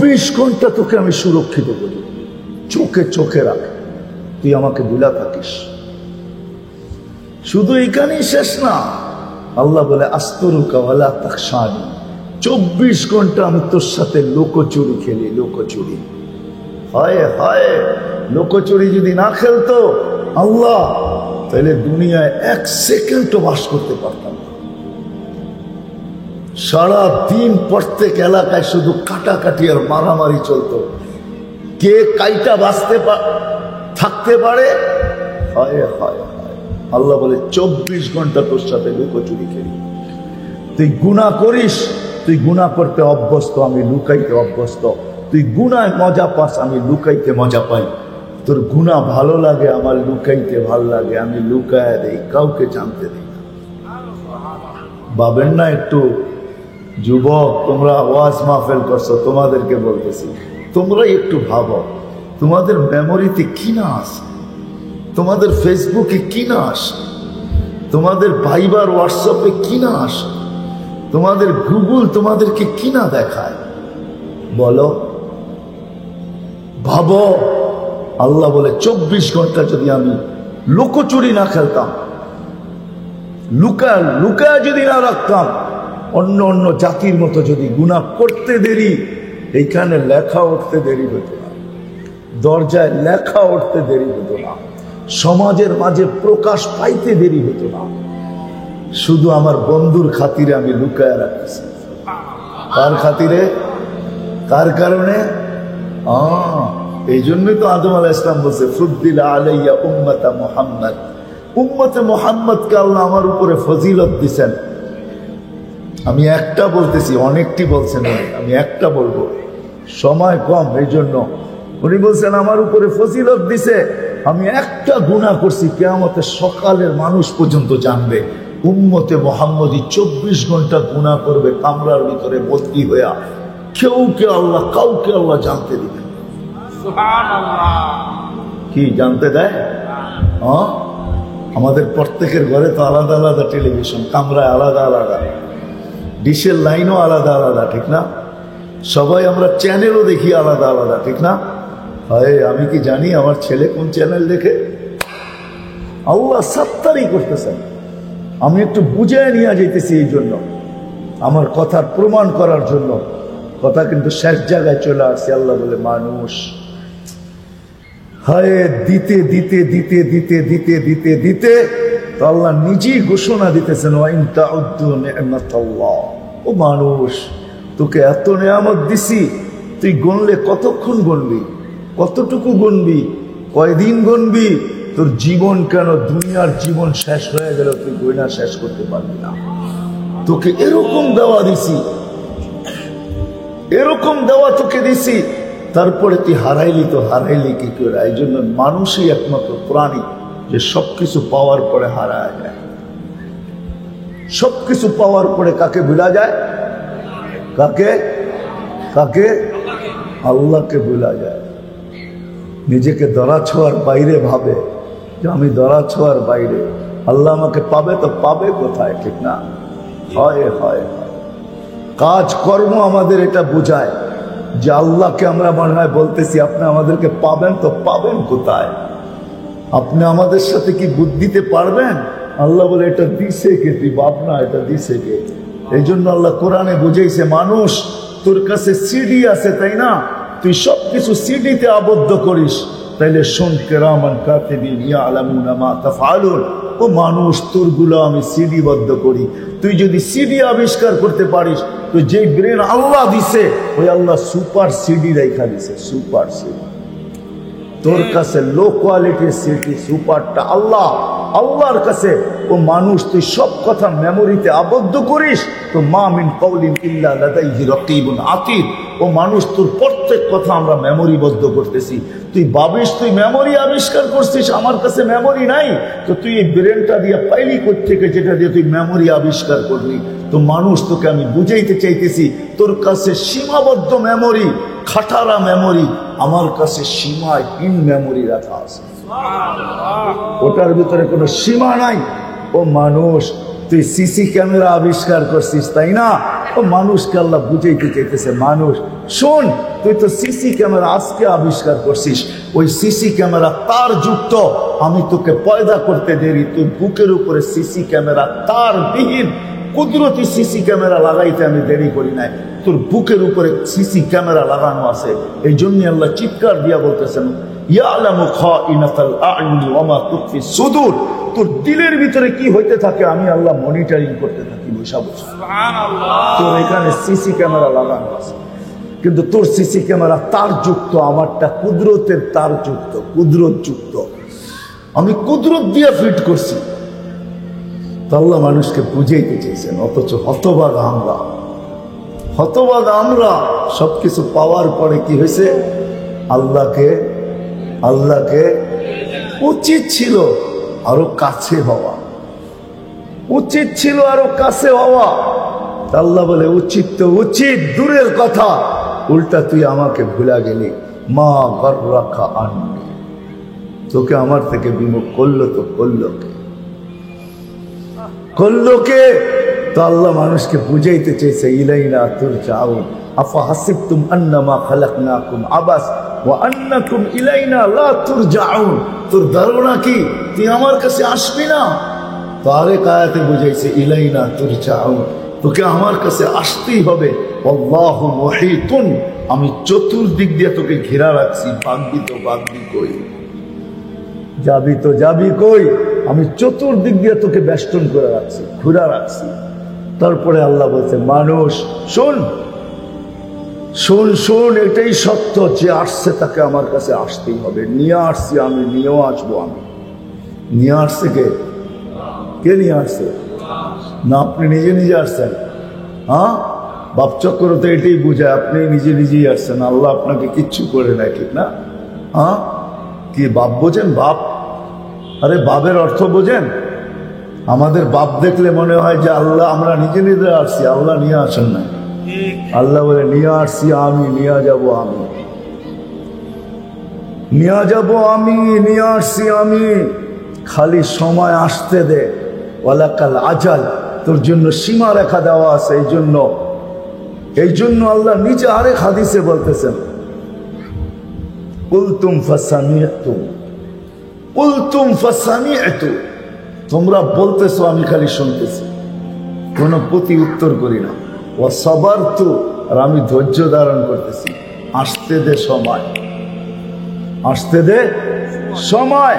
24 ঘন্টা তোকে আমি সুরক্ষিত করি, চোখে চোখে রাখ, তুই আমাকে ভুলা থাকিস। শুধু এখানেই শেষ না, আল্লাহ বলে আস্তরুকা ওয়ালা তাখশানি, 24 ঘন্টা আমি তোর সাথে লোকচুরি খেলি, লোকচুরি। হায় হায়, লোকচুরি যদি না খেলতো আল্লাহ, তাহলে দুনিয়ায় 1 সেকেন্ডও বাস করতে পারতাম না। সারা দিন প্রত্যেক এলাকায় শুধু কাটাকাটি আর মারামারি চলতো, কে কাইটা বাঁচতে থাকতে পারে। হায় হায় হায়, আল্লাহ বলে 24 ঘন্টা তোর সাথে লুকোচুরি খেলি। তুই গুনাহ করিস, তুই গুনাহ করতে অভ্যস্ত, আমি লুকাইতে অভ্যস্ত। তুই গুনায় মজা পাস, আমি লুকাইতে মজা পাই। তোর গুনাহ ভালো লাগে, আমার লুকাইতে ভালো লাগে, আমি লুকায় দেই, কাউকে জানতে দিই না। ভাবেন না একটু? যুবক, তোমরা ওয়াজ মাহফিল করছো, তোমাদেরকে বলতেছি, তোমরা একটু ভাবো, তোমাদের মেমোরিতে কি না আছে, তোমাদের ফেসবুকে কি না আসে, তোমাদের ভাইবার হোয়াটসঅ্যাপে কি না আসে, তোমাদের গুগল তোমাদেরকে কি না দেখায়, বলো, ভাবো। আল্লাহ বলে 24 ঘন্টা যদি আমি লুকোচুরি না খেলতাম, লুকায় যদি না রাখতাম, অন্য অন্য জাতির মতো যদি গুনাহ করতে দেরি, এইখানে লেখা উঠতে দেরি হতো না, দরজায় লেখা উঠতে দেরি হতো না, সমাজের মাঝে প্রকাশ পাইতে দেরি হতো না, শুধু আমার বন্ধুর খাতিরে আমি লুকায় রাখতেছি। কার খাতিরে? কার কারণে? এই জন্যই তো আদম আলাইহিস সালাম বলছে, ফুদ্দিলা আলাইয়া উম্মাতা মুহাম্মদ, উম্মতে মুহাম্মদকে আল্লাহ আমার উপরে ফজিলত দিছেন। আমি একটা বলতেছি, অনেকটি বলছেন উনি, আমি একটা বলবো, সময় কম, এই জন্য উনি বলছেন আমার উপরে ফজিলত দিছে, আমি একটা গুনাহ করছি, কিয়ামতের সকালের মানুষ পর্যন্ত জানবে উম্মতে মুহাম্মদী 24 ঘন্টা গুনাহ করবে কামরার ভিতরে বন্দী হইয়া, কাউকে আল্লাহ জানতে দিবে। কি জানতে দেয়? আমাদের প্রত্যেকের ঘরে তো আলাদা আলাদা টেলিভিশন, কামরায় আলাদা আলাদা, ডিশের লাইনও আলাদা আলাদা, ঠিক না? সবাই আমরা চ্যানেলও দেখি আলাদা আলাদা, ঠিক না? হয়, আমি কি জানি আমার ছেলে কোন চ্যানেল দেখে? আল্লাহ সাত্তারি করতেছেন। আমি একটু বুঝায় নিয়ে যেতেছি, এই জন্য আমার কথার প্রমাণ করার জন্য। কথা কিন্তু শেষ জায়গায় চলে আসছে। আল্লাহ বলে মানুষ হায় দিতে দিতে দিতে দিতে দিতে দিতে দিতে তো আল্লাহ নিজেই ঘোষণা দিতেছেন, ওয়াইন তাউদ্দু নি'মাতাল্লাহ, ও মানুষ, তোকে এত নেয়ামত দিছি, তুই গুনলে কতক্ষণ গুনবি, কতটুকু গুনবি, কয়দিন গুনবি? তোর জীবন কেন, দুনিয়ার জীবন শেষ হয়ে গেল, তুই গয়না শেষ করতে পারবি না। তোকে এরকম দেওয়া দিছি, এরকম দেওয়া তোকে দিছি, তারপরে তুই হারাইলি, তো হারাইলি কি করে? এই জন্য মানুষই একমাত্র প্রাণী যে সবকিছু পাওয়ার পরে হারায় যায়। সবকিছু পাওয়ার পরে কাকে ভুলা যায়? কাকে? কাকে? আল্লাহকে ভুলা যায়। নিজেকে ধরা ছোঁয়ার বাইরে ভাবে যে আমি ধরা ছোঁয়ার বাইরে, আল্লাহ আমাকে পাবে তো পাবে কোথায়, ঠিক না? হয় হয় কাজ কর্ম আমাদের এটা বোঝায় যে আল্লাহকে আমরা মনে হয় বলতেছি, আপনি আমাদেরকে পাবেন তো পাবেন কোথায়? আপনি আমাদের সাথে কি বুদ্ধিতে পারবেন? আল্লাহ বলে এটা দিছে কে? তুই বাপ না, এটা দিছে কে? এই জন্য আল্লাহ কোরআনে বুঝাইছে, মানুষ তোর কাছে সিডি আছে, তাই না? তুই সবকিছু সিডিতে আবদ্ধ করিস, তাইলে শোন, কিরামান কাতিবিন ইয়ালামুনা মা তাফআলুন, ও মানুষ, তোরগুলো আমি সিডি বদ্ধ করি। তুই যদি সিডি আবিষ্কার করতে পারিস, তো যে ব্রেন আল্লাহ দিছে, ওই আল্লাহ সুপার সিডি রেখা দিছে, সুপার সিডি। তোর কাছে লো কোয়ালিটির সিডি, সুপারটা আল্লাহ, আল্লাহর কাছে। ও মানুষ, তুই সব কথা মেমোরিতে আবদ্ধ করিস, তো মা মিন কাউলিন ইল্লা লাদাইহি রাকিবুন আতীদ। ও মানুষ, তোর প্রত্যেক কথা আমরা মেমোরিবদ্ধ করতেছি। তুই ভাবিস তুই মেমোরি আবিষ্কার করছিস, আমার কাছে মেমোরি নাই, তো তুই এই ব্রেনটা দিয়ে পাইলি কোত্থেকে, যেটা দিয়ে তুই মেমোরি আবিষ্কার করলি? তো মানুষ, তোকে আমি বুঝাইতে চাইতেছি, তোর কাছে সীমাবদ্ধ মেমোরি, খাটারা মেমোরি, আমার কাছে সীমাহীন মেমোরি রাখা আছে, ওটার ভিতরে কোনো সীমা নাই। ও মানুষ, তুই সিসি ক্যামেরা আবিষ্কার করছিস, তাই না? তো মানুষকে আল্লাহ বুঝাইতে চাইতেছে, মানুষ শোন, তুই তো সিসি ক্যামেরা আজকে আবিষ্কার করছিস, ওই সিসি ক্যামেরা তার যুক্ত, আমি তোকে পয়দা করতে দেরি, তুই বুকের উপরে সিসি ক্যামেরা তার বিহীন কুদরতি সিসি ক্যামেরা লাগাইতে আমি দেরি করি নাই, তোর বুকের উপরে সিসি ক্যামেরা লাগানো আছে। এই জন্য আল্লাহ চিৎকার দিয়া বলতেছেন, ইয়ালামু খাইনাতাল আ'ইউনি ওয়া মা তুখফি সুদূর, তোর দিলের ভিতরে কি হইতে থাকে আমি আল্লাহ মনিটরিং করতে থাকি বসা বসা। সুবহানাল্লাহ। তোর এখানে সিসি ক্যামেরা লাগানো আছে, কিন্তু তোর সিসি ক্যামেরা তার যুক্ত, আমারটা কুদরতের তার যুক্ত, কুদরত যুক্ত, আমি কুদরত দিয়ে ফিট করছি। তো আল্লাহ মানুষকে বুঝাইতে চেয়েছেন, অথচ হতভাগা আমরা, হতভাগা আমরা। সবকিছু পাওয়ার পরে কি হয়েছে, আল্লাহকে উচিত ছিল আরো কাছে হওয়া, উচিত ছিল আরো কাছে হওয়া। আল্লাহ বলে উচিত তো উচিত দূরের কথা, উল্টা তুই আমাকে ভুলা গেলি। মা গররাকা আননি, তোকে আমার থেকে বিমুখ করলো তো করলো কে? তো আল্লাহ মানুষকে বুঝাইতে চেয়েছে, ইলাইনা তুরজাউন আফা হাসিবতুম আন্নামা খালাকনাকুম আবাস ওয়া আন্নাকুম ইলাইনা লা তুরজাউন। তোর ধারণা কি তুই আমার কাছে আসবি না? তো আরেক আয়াতে বুঝাইছে, ইলাইনা তুরজাউন, তোকে আমার কাছে আসতেই হবে। আল্লাহু মুহিতুন, আমি চতুর্দিক দিয়ে তোকে ঘেরা রাখছি, ভাগবি তো ভাগবি কই, যাবি তো যাবি কই, আমি চতুর্দিক দিয়ে তোকে বেষ্টন করে রাখছি, ঘুরা রাখছি। তারপরে আল্লাহ বলছে, মানুষ শোন শোন শোন, এটাই সত্য, যে আসছে তাকে আমার কাছে আসতেই হবে। নিয়ে আসছি আমি, নিয়েও আসবো আমি। নিয়ে আসছে কে নিয়ে আসছে? না আপনি নিজে নিজে আসছেন? হ্যাঁ, বাপ চক্র তো এটাই বুঝায়, আপনি নিজে নিজেই আসছেন, আল্লাহ আপনাকে কিচ্ছু করে নেয়, ঠিক না? হ্যাঁ, কি বাপ বোঝেন? বাপ, আরে বাপের অর্থ বোঝেন? আমাদের বাপ দেখলে মনে হয় যে আল্লাহ, আমরা নিজে নিজে আসছি, আল্লাহ নিয়ে আসেন না। আল্লাহ বলে নিয়ে আসছি আমি, নিয়ে যাব আমি, নিয়ে যাব আমি, নিয়ে আসছি আমি, খালি সময় আসতে দে। ওয়ালাকাল আজাল, তোর জন্য সীমা রেখা দেওয়া আছে। এই জন্য আল্লাহ নিচে আরেক হাদিসে বলতেছেন, কুলতুম ফাসামি'তু, তোমরা বলতেছো আমি খালি শুনতেছি, কোনো প্রতি উত্তর করি না। ওয়া সাবারতু, আর আমি ধৈর্য ধারণ করতেছি। আসতে দে সময়, আসতে দে সময়।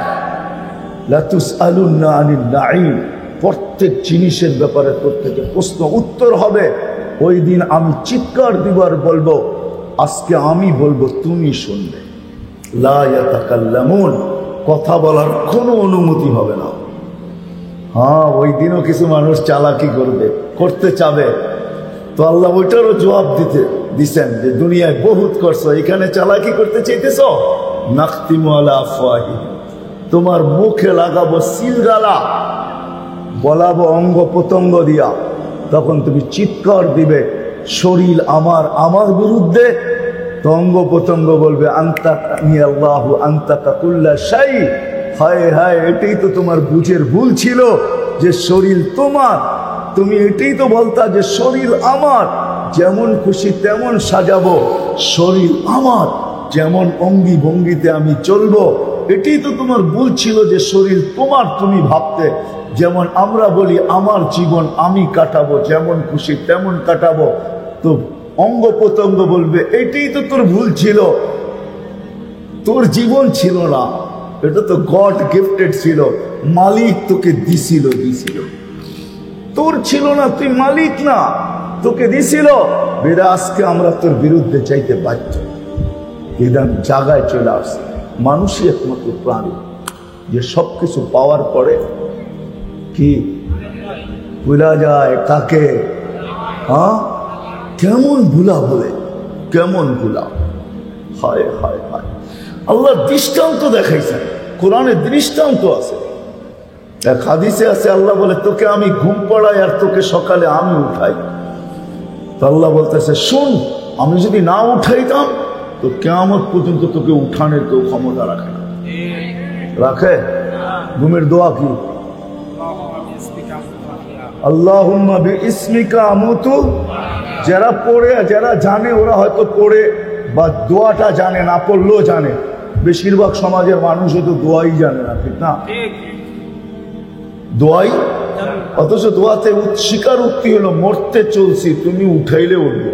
লা তুসআলুনা আনিন নাঈম, প্রত্যেক জিনিসের ব্যাপারে তোর থেকে প্রশ্ন উত্তর হবে। ওই দিন আমি চিৎকার দিবার বলবো, আজকে আমি বলবো তুমি শুনবে। লা ইয়াতাকাল্লামুন, কথা বলার কোনো অনুমতি হবে না। হ্যাঁ, ওই দিনও কিছু মানুষ চালাকি করতে চাবে, তো আল্লাহ ওইটারও জবাব দিছেন যে দুনিয়ায় বহুত করছো, এখানে চালাকি করতে চাইতেছ, নাখতিমু আলা আফওয়াহিহিম, তোমার মুখে লাগাবো সিলগালা, বলাবো অঙ্গ প্রত্যঙ্গ দিয়া, তখন তুমি চিৎকার দিবে শরীর আমার বিরুদ্ধে। তো অঙ্গ প্রত্যঙ্গ বলবে আনতাকানি আল্লাহু আনতাকা কুল্লা শাই, হায় হায়, এটাই তো তোমার বুঝের ভুল ছিল যে শরীর তোমার, তুমি এটাই তো বলতা যে শরীর আমার, যেমন খুশি তেমন সাজাবো, শরীর আমার, যেমন অঙ্গি ভঙ্গিতে আমি চলবো, এটাই তো তোমার ভুল ছিল যে শরীর তোমার, তুমি ভাবতে। যেমন আমরা বলি আমার জীবন আমি কাটাবো, যেমন খুশি তেমন কাটাবো, তো অঙ্গ প্রত্যঙ্গ বলবে এটাই তো তোর ভুল ছিল, তোর জীবন ছিল না, এটা তো গড গিফটেড ছিল, মালিক তোকে দিছিল, তোর ছিল না, তুই মালিক না, তোকে দিছিল। বেরা আজকে আমরা তোর বিরুদ্ধে চাইতে বাধ্য, ইদান জায়গায় চলে আসছে। মানুষই একমাত্র প্রাণী যে সবকিছু পাওয়ার পরে কি ভুলা যায় কাকে? হ্যাঁ, কেমন ভুলা বলে, কেমন ভুলা। হায় হায় হায়, আল্লাহ দৃষ্টান্ত দেখাইছেন, কোরআনে দৃষ্টান্ত আছে। এক হাদিসে আছে, আল্লাহ বলে তোকে আমি ঘুম পড়াই আর তোকে সকালে আমি উঠাই। তো আল্লাহ বলতেছে শোন, আমি যদি না উঠাইতাম তো কিয়ামত পর্যন্ত তোকে উঠানের কেউ ক্ষমতা রাখে না। রাখে? ঘুমের দোয়া কি? আল্লাহুম্মা বিইসমিকা আমুতু যারা পড়ে, যারা জানে ওরা হয়তো পড়ে বা দোয়াটা জানে, না পড়লেও জানে। বেশিরভাগ সমাজের মানুষ হয়তো দোয়াই জানে না, ঠিক না? দোয়াই, অথচ দোয়াতে স্বীকার উক্তি হলো মরতে চলছি, তুমি উঠাইলে উঠবো।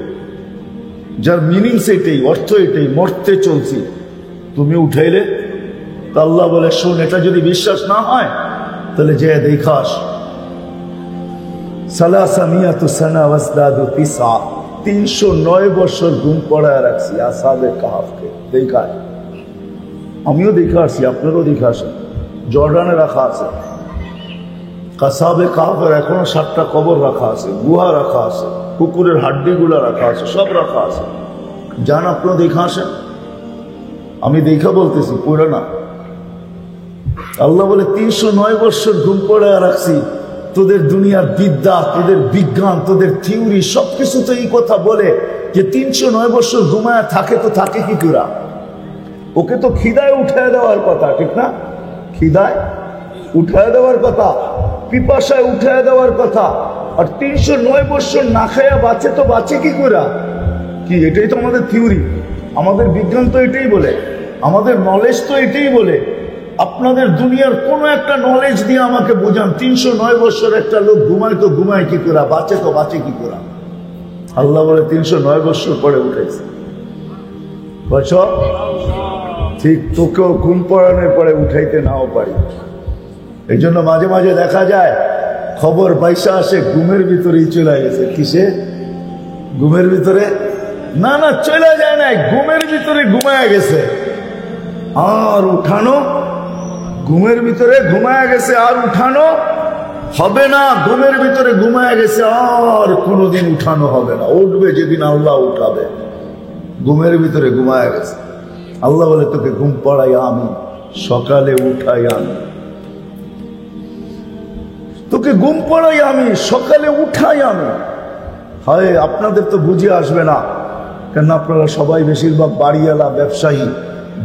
যার মিনিং সেটাই, অর্থ এটাই, মরতে চলছি তুমি উঠাইলে। তো আল্লাহ বলে শোন, এটা যদি বিশ্বাস না হয় তাহলে যে দেখাস 309 বছর ঘুম পড়ায় রাখছি আসহাবে কাহফকে। দেখায়, আমিও দেখে আসছি, আপনারও দেখে আসেন। জর্ডানে রাখা আছে আসহাবে কাহফের, এখনো 7টা কবর রাখা আছে, গুহা রাখা আছে, কুকুরের হাড্ডিগুলা রাখা আছে, সব রাখা আছে। যান আপনারা দেখে আসেন। আমি দেখা বলতেছি, পড়ে না। আল্লাহ বলে 309 বছর ঘুম পড়ায় রাখছি। তোদের দুনিয়ার বিদ্যা, তোদের বিজ্ঞান, তোদের থিওরি সবকিছু তো এই কথা বলে যে 309 বছর ঘুমায় থাকে। তো থাকে কি করে? ওকে তো খিদায় উঠায় দেওয়ার কথা, ঠিক না? খিদায় উঠায় দেওয়ার কথা, পিপাসায় উঠায় দেওয়ার কথা। আর 309 বছর না খায়া বাঁচে, তো বাঁচে কি করে? কি এটাই তো আমাদের থিওরি, আমাদের বিজ্ঞান তো এটাই বলে, আমাদের নলেজ তো এটাই বলে। আপনাদের দুনিয়ার কোনো একটা নলেজ দিয়ে আমাকে বোঝান 309 বছর একটা লোক ঘুমায় তো ঘুমায় কি করে, বাঁচে তো বাঁচে কি করে? আল্লাহ বলে 309 বছর পরে উঠেছে। বলছ ঠিক, তোকেও ঘুম পড়ানোর পরে উঠাইতে নাও পারি। এই জন্য মাঝে মাঝে দেখা যায় খবর পয়সা আসে ঘুমের ভিতরেই চলে গেছে। কিসে? ঘুমের ভিতরে না, না চলে যায় না, ঘুমের ভিতরে ঘুমায় গেছে। আর উঠানো, ঘুমের ভিতরে ঘুমায় গেছে, আর উঠানো হবে না। ঘুমের ভিতরে ঘুমায় গেছে, আর কোনোদিন উঠানো হবে না। উঠবে যেদিন আল্লাহ উঠাবে। ঘুমের ভিতরে ঘুমায় গেছে। আল্লাহ বলে তোকে ঘুম পড়াই আমি, সকালে উঠাই আমি। তোকে ঘুম পড়াই আমি, সকালে উঠাই আমি। হয় আপনাদের তো বুঝে আসবে না, কেন আপনারা সবাই বেশিরভাগ বাড়িওয়ালা ব্যবসায়ী।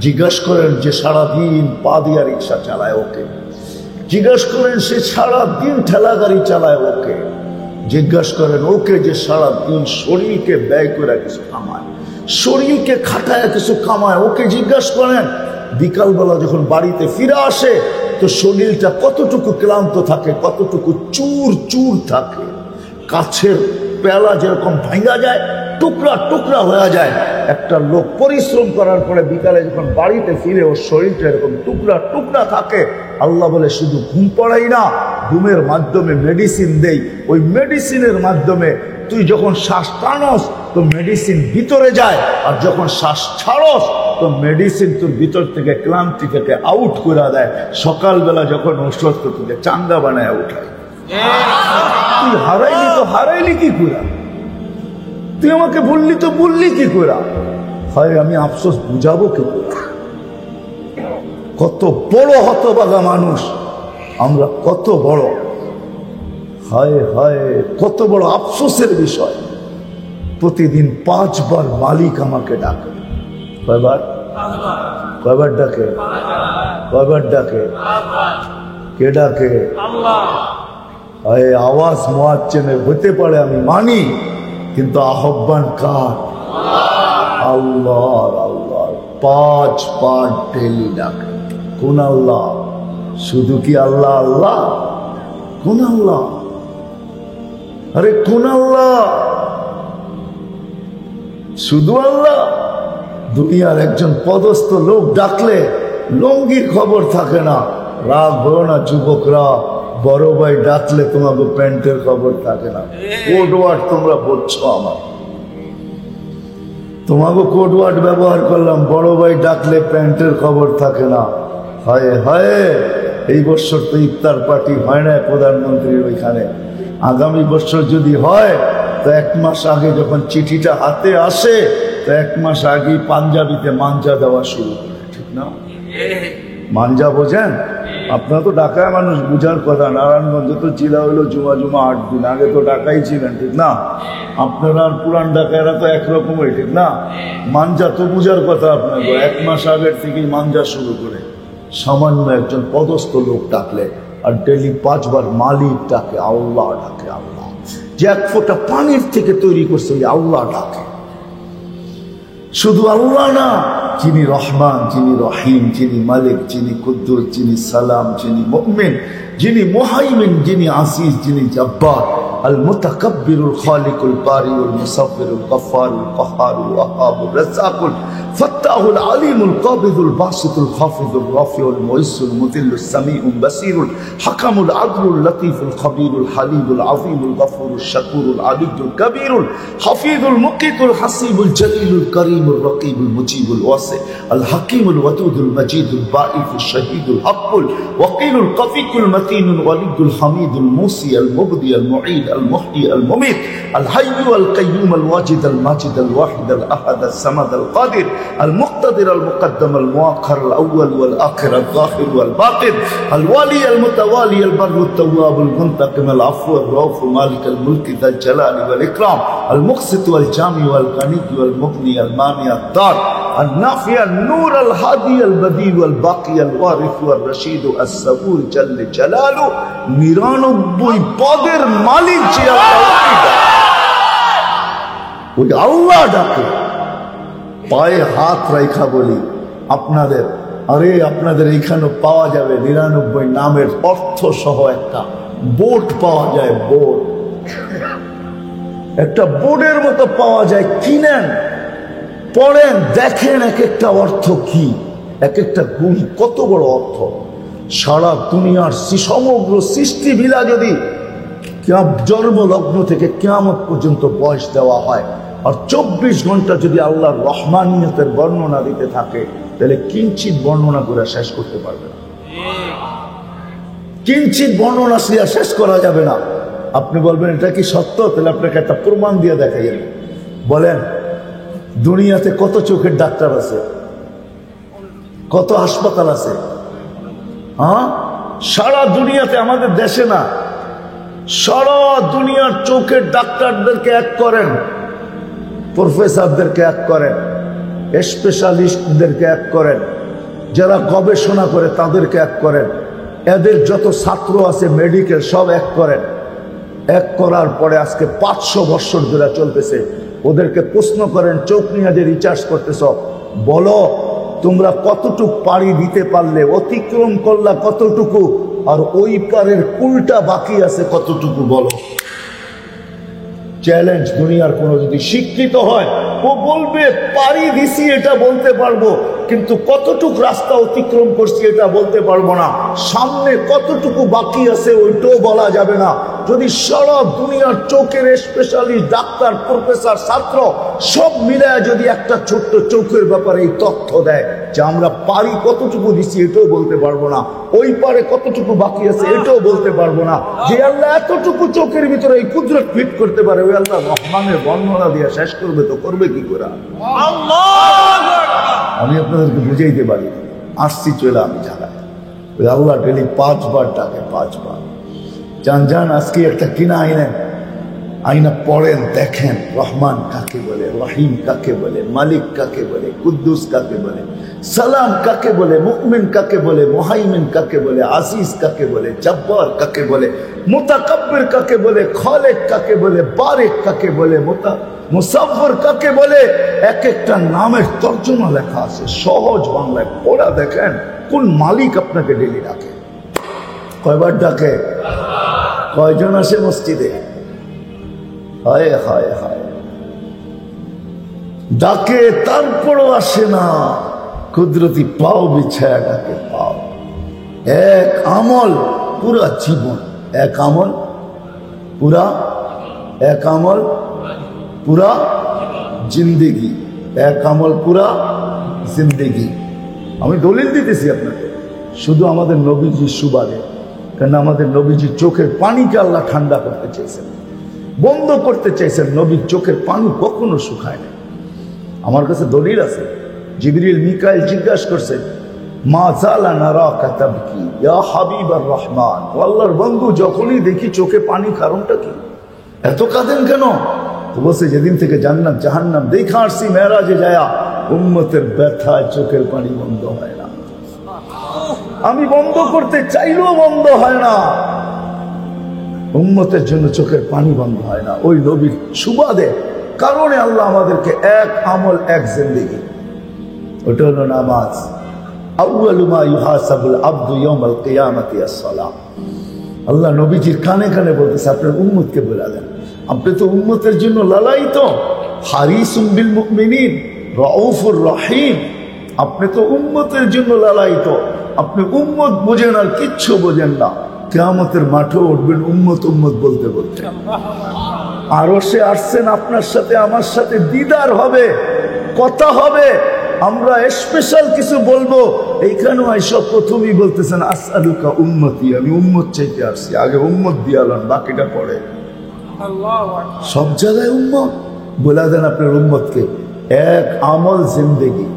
জিজ্ঞাসা করেন যে সারাদিন পা দিয়া রিক্সা চালায় ওকে, জিজ্ঞাসা করেন সে সারাদিন ঠেলা গাড়ি চালায় ওকে, জিজ্ঞাসা করেন ওকে যে সারাদিন শরীরকে ব্যয় করে কিছু কামায়, শরীরকে খাটায় কিছু কামায়, ওকে জিজ্ঞাসা করেন বিকালবেলা যখন বাড়িতে ফিরে আসে তো শরীরটা কতটুকু ক্লান্ত থাকে, কতটুকু চুর চুর থাকে। কাছের পেলা যেরকম ভাঙা যায়, টুকরা টুকরা হয়ে যায়, একটা লোক পরিশ্রম করার পরে বিকালে যখন বাড়িতে ফিরে ওর শরীরটা এরকম টুকরা টুকরা থাকে। আল্লাহ বলে শুধু ঘুম পড়াই না, ঘুমের মাধ্যমে মেডিসিন দেই। ওই মেডিসিনের মাধ্যমে তুই যখন শ্বাস টানস তো মেডিসিন ভিতরে যায়, আর যখন শ্বাস ছাড়স তো মেডিসিন তোর ভিতর থেকে ক্লান্তি থেকে আউট করে দেয়। সকালবেলা যখন ওষুধ তোকে চাঙ্গা বানায় উঠায়। তুই হারাইলি তো হারাইলি কি করে? তুই আমাকে বললি তো বললি কি করে? হয় আমি আফসোস বুঝাবো কি করে? কত বড় হতভাগা মানুষ আমরা, কত বড়, হায় হায় কত বড় আফসোসের বিষয়। প্রতিদিন 5 বার মালিক আমাকে ডাকে। কয়বার? কয়বার ডাকে? কয়বার ডাকে? কে ডাকে? আওয়াজ মুয়াজ্জিনের হতে পারে আমি মানি, কিন্তু আহ্বান কার? আল্লাহ। আল্লাহ 5 বার ডেলি ডাকে। কোন আল্লাহ? শুধু কি আল্লাহ আল্লাহ? কোন আল্লাহ? আরে কোন আল্লাহ? শুধু আল্লাহ? দুনিয়ার একজন পদস্থ লোক ডাকলে লঙ্গির খবর থাকে না। রাগ বলো না যুবকরা, বড় ভাই ডাকলে তোমাকে প্যান্টের খবর থাকে না। কোড ওয়ার্ড তোমরা বলছো আমার, তোমাকে কোড ওয়ার্ড ব্যবহার করলাম। বড় ভাই ডাকলে প্যান্টের খবর থাকে না। হায় হায়, এই বছর তো ইফতার পার্টি হয় না প্রধানমন্ত্রীর ওইখানে। আগামী বছর যদি হয় তো 1 মাস আগে যখন চিঠিটা হাতে আসে তো 1 মাস আগেই পাঞ্জাবিতে মাঞ্জা দেওয়া শুরু করে, ঠিক না? মাঞ্জা বোঝেন আপনারা? তো ঢাকায় মানুষ বুঝার কথা। নারায়ণগঞ্জে তো চিলা হইলো জুমা জুমা 8 দিন আগে তো ঢাকাই ছিলেন, ঠিক না? আপনারা পুরান ঢাকায়রা তো একরকমই, ঠিক না? মাঞ্জা তো বুঝার কথা আপনাকে। 1 মাস আগের থেকেই মাঞ্জা শুরু করে সামান্য একজন পদস্থ লোক ডাকলে, আর ডেলি 5 বার মালিক ডাকে, আল্লাহ ডাকে, আল্লাহ। যে এক ফোঁটা পানির থেকে তৈরি করছে ওই আল্লাহটাকে। শুধু আল্লাহ না, যিনি রহমান, যিনি রহিম, যিনি মালিক, যিনি কুদ্দুস, যিনি সালাম, যিনি মুমিন, যিনি মুহাইমিন, যিনি আসিস, যিনি জব্বার, আল মুতাকাব্বিরুল খালিকুল বারিউল মুসাব্বিরুল গফফারুল কাহ্হারুল ওয়াহাবুর রাজ্জাকুল ফাত্তাহুল আলিমুল কাবিদুল বাসিতুল খাফিদুল রাফিউল মুইসুল মুদিল্লুস সামিউল বাসিরুল হাকামুল আদলুল লতীফুল খবীরুল হালিমুল আযীমুল গফুরুল শাকুরুল আলিয়ুল কবীরুল হাফিজুল মুকিতুল হাসিবুল জলিলুল করিমুল রকিবুল মুজিবুল ওয়াসি আল হাকিমুল ওয়াদুদুল মজিদুল বাঈফুল শহীদুল হকুল ওয়াকিলুল কফিকুল মতিনুল ওয়ালিদুল হামিদুল মুসি আল মুবদি আল মুঈদ আল মুহয়ি আল মুমীত আল হাইয়্যু আল কাইয়্যুম আল ওয়াজিদ আল মাজিদ আল ওয়াহিদ আল আহাদ আল সামাদ আল কাদির المقتدر المقدم المؤخر الأول والآخر الظاهر والباطن الوالي المتوالي البر التواب المنتقم العفو الرؤوف مالك الملك ذا الجلال والإكرام المقسط والجامع والغني والمغني المانع الضار النافع النور الهادي البديع والباقي الوارث والرشيد الصبور جل جلاله 99 পদের মালিক যে ওই আল্লাহ ডাকে পায়ে হাত রাখা বলি আপনাদের, আরে আপনাদের এইখানে পাওয়া যাবে 99 নামের অর্থ সহ একটা বোর্ড পাওয়া যায়, বোর্ড, একটা বোর্ডের মতো পাওয়া যায়, কিনেন, পড়েন, দেখেন এক একটা অর্থ কি, এক একটা গুণ কত বড় অর্থ। সারা দুনিয়ার সমগ্র সৃষ্টি বিলা যদি জন্ম লগ্ন থেকে কিয়ামত পর্যন্ত বয়স দেওয়া হয় আর 24 ঘন্টা যদি আল্লাহর রহমানিয়তের বর্ণনা দিতে থাকে, তাহলে কিঞ্চিত বর্ণনা করে শেষ করতে পারবে না, কিঞ্চিত বর্ণনা শেষ করা যাবে না। আপনি বলবেন এটা কি সত্য, তাহলে আপনাকে একটা প্রমাণ দিয়ে দেখা যাবে। বলেন দুনিয়াতে কত চোখের ডাক্তার আছে, কত হাসপাতাল আছে? হ্যাঁ, সারা দুনিয়াতে, আমাদের দেশে না, সারা দুনিয়ার চোখের ডাক্তারদেরকে এক করেন, প্রফেসরদেরকে এক করেন, স্পেশালিস্টদেরকে এক করেন, যারা গবেষণা করে তাদেরকে এক করেন, এদের যত ছাত্র আছে মেডিকেল সব এক করেন। এক করার পরে আজকে 500 বছর ধরে চলতেছে। ওদেরকে প্রশ্ন করেন, চোখ নিয়ে যে রিচার্জ করতেছ, বলো তোমরা কতটুকু পাড়ি দিতে পারলে, অতিক্রম করলা কতটুকু, আর ওই পারের কুলটা বাকি আছে কতটুকু, বলো। চ্যালেঞ্জ, দুনিয়ার কোন যদি শিক্ষিত হয় ও বলবে পারি দিছি এটা বলতে পারবো, কিন্তু কতটুকু রাস্তা অতিক্রম করছি এটা বলতে পারবো না, সামনে কতটুকু বাকি আছে ওইটাও বলা যাবে না। যদি সারা দুনিয়ার চোখের স্পেশালিস্ট ডাক্তার, প্রফেসর, ছাত্র সব মিলায় যদি একটা ছোট্ট চোখের ব্যাপারে এই তথ্য দেয় যে আমরা পারি কতটুকু দিচ্ছি এটাও বলতে পারবো না, ওই পারে কতটুকু বাকি আছে এটাও বলতে পারবো না, যে আল্লাহ এতটুকু চোখের ভিতরে এই কুদরত ফিট করতে পারে, ওই আল্লাহ রহমানের বর্ণনা দিয়ে শেষ করবে তো করবে কি করে? আমি আপনাদেরকে বুঝাইতে পারি, আসছি চলে আমি জানাই, ওই আল্লাহ ডেলি 5 বার ডাকে, 5 বার। যান আজকে একটা কিনা আইনা পড়েন, দেখেন রহমান কাকে বলে, রহিম কাকে বলে, মালিক কাকে বলে, কুদ্দুস কাকে বলে, সালাম কাকে বলে, মুমিন কাকে বলে, মুহাইমিন কাকে বলে, আজিজ কাকে বলে, জব্বার কাকে বলে, মুতাকাব্বির কাকে বলে, খালিক কাকে বলে, বারিক কাকে বলে, মুসাফির কাকে বলে। এক একটা নামের তর্জমা লেখা আছে সহজ বাংলায়, পড়া দেখেন কোন মালিক আপনাকে ডেলি ডাকে, কয়বার ডাকে, কয়জন আসে মসজিদে, হায় হায় হায়, ডাকে তারপরও আসে না, কুদরতি পাও বিছায়া ডাকে, পাও। এক আমল পুরা জীবন, এক আমল পুরা, এক আমল পুরা জিন্দেগি, এক আমল পুরা জিন্দেগি। আমি দলিল দিতেছি আপনাকে, শুধু আমাদের নবীজির সুবাদে, কেন আমাদের নবীজির চোখের পানিকে আল্লাহ ঠান্ডা করতে চেয়েছেন, বন্ধ করতে চাইছেন। নবীর চোখের পানি কখনো শুকায় না। আমার কাছে দলিল আছে, জিবরিল মিকাইল জিজ্ঞাসা করছে, মা জালা নারাকা তাবকি ইয়া হাবিবার রহমান, আল্লাহর বন্ধু যখনই দেখি চোখে পানি, কারণটা কি, এত কাঁদেন কেন? তো বলছে, যেদিন থেকে জান্নাত জাহান্নাম দেখা আসছি মেরাজে যায়া, উম্মতের ব্যথায় চোখের পানি বন্ধ হয় না, আমি বন্ধ করতে চাইলেও বন্ধ হয় না। উম্মতের জন্য চোখের পানি বন্ধ হয় না। ওই নবীর সুবাদে কারণে আল্লাহ আমাদেরকে এক আমল এক জিন্দেগি, ওটা হলো নামাজ। আউয়ালু মা ইউহাসাবুল আবদু ইয়াউমাল কিয়ামাতি আস-সালাহ। আল্লাহ নবীজির কানে কানে বলতেছে, আপনার উম্মতকে বলে দেন, আপনি তো উম্মতের জন্য লালায়িত, হারিসুম বিল মুমিনিন রাউফুর রহিম। আপনি তো উম্মতের জন্য লালায়িত, আপনি উম্মত বোঝেন আর কিচ্ছু বোঝেন না। কিয়ামতের মাঠে উঠবেন উম্মত উম্মত বলতে বলতে। আরো সে আসছেন, আপনার সাথে আমার সাথে দিদার হবে, কথা হবে, আমরা স্পেশাল কিছু বলবো। এইখানেও এসব প্রথমেই বলতেছেন আসআলুকা উম্মতি, আমি উম্মত চাইতে আসছি, আগে উম্মত দিয়ালাম, বাকিটা পরে। সব জায়গায় উম্মত বলে দেন আপনার উম্মতকে। এক আমল জিন্দেগি,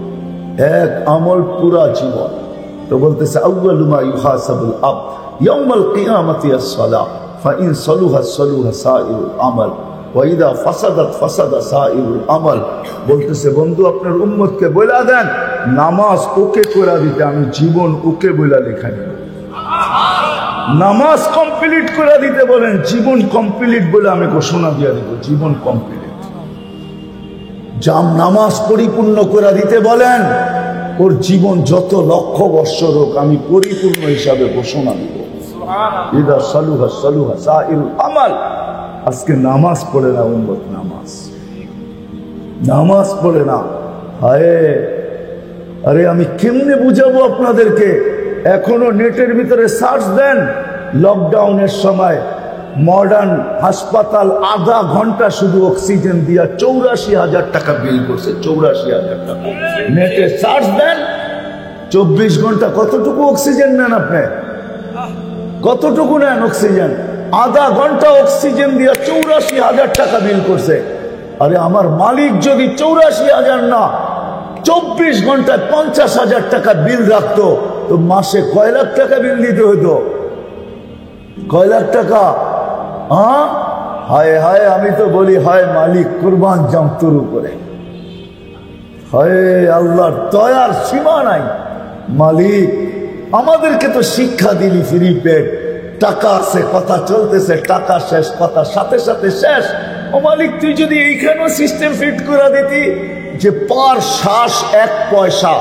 এক আমল পুরা জীবন। তো বলতেছে আউয়ালু মা ইউহাসাবুল আবদ ইয়াউমাল কিয়ামাতি আস-সালাহ ফাইন সালুহা সালুহা সাইরুল আমাল ওয়া ইযা ফাসাদাত ফাসাদা সাইরুল আমাল। বলতেছে বন্ধু আপনার উম্মতকে বলে দেন, নামাজ ওকে করে দিতে আমি জীবন ওকে বলে লেখা নিব। নামাজ কমপ্লিট করে দিতে বলেন, জীবন কমপ্লিট বলে আমি ঘোষণা দিয়ে দিব, জীবন কমপ্লিট। জাম নামাজ পরিপূর্ণ করে দিতে বলেন, ওর জীবন যত লক্ষ বৎসর হোক আমি পরিপূর্ণ হিসাবে ঘোষণা দিব। ইদা সালুহা সালুহা সাইরুল আমাল। আজকে নামাজ পড়ে না উম্মত, নামাজ পড়ে না। হায় আরে আমি কেমনে বুঝাবো আপনাদেরকে? এখনো নেটের ভিতরে সার্চ দেন, লকডাউনের সময় মডার্ন হাসপাতাল আধা ঘন্টা শুধু অক্সিজেন দিয়া 84,000 টাকা বিল করছে। 84,000 টাকা। নেটে সার্চ দেন, 24 ঘন্টা কতটুকু অক্সিজেন নেন আপনি? কতটুকু নেন অক্সিজেন? আধা ঘন্টা অক্সিজেন দিয়া 84,000 টাকা বিল করছে। আরে আমার মালিক যদি 84,000 না 24 ঘন্টায় 50,000 টাকা বিল রাখতো, তো মাসে কয় লাখ টাকা বিল দিতে হতো? কয় লাখ টাকা? হ্যাঁ, হায় হায়, আমি তো বলি হায় মালিক কুরবান জাম তোর উপরে। হায় আল্লাহর দয়ার সীমা নাই। মালিক আমাদেরকে তো শিক্ষা দিলি ফ্রি পেড, টাকা আছে, কথা চলতেছে, টাকা শেষ, কথা সাথে সাথে শেষ। ও মালিক তুই যদি এইখানেও সিস্টেম ফিট করে দিতি যে পার শ্বাস 1 পয়সা,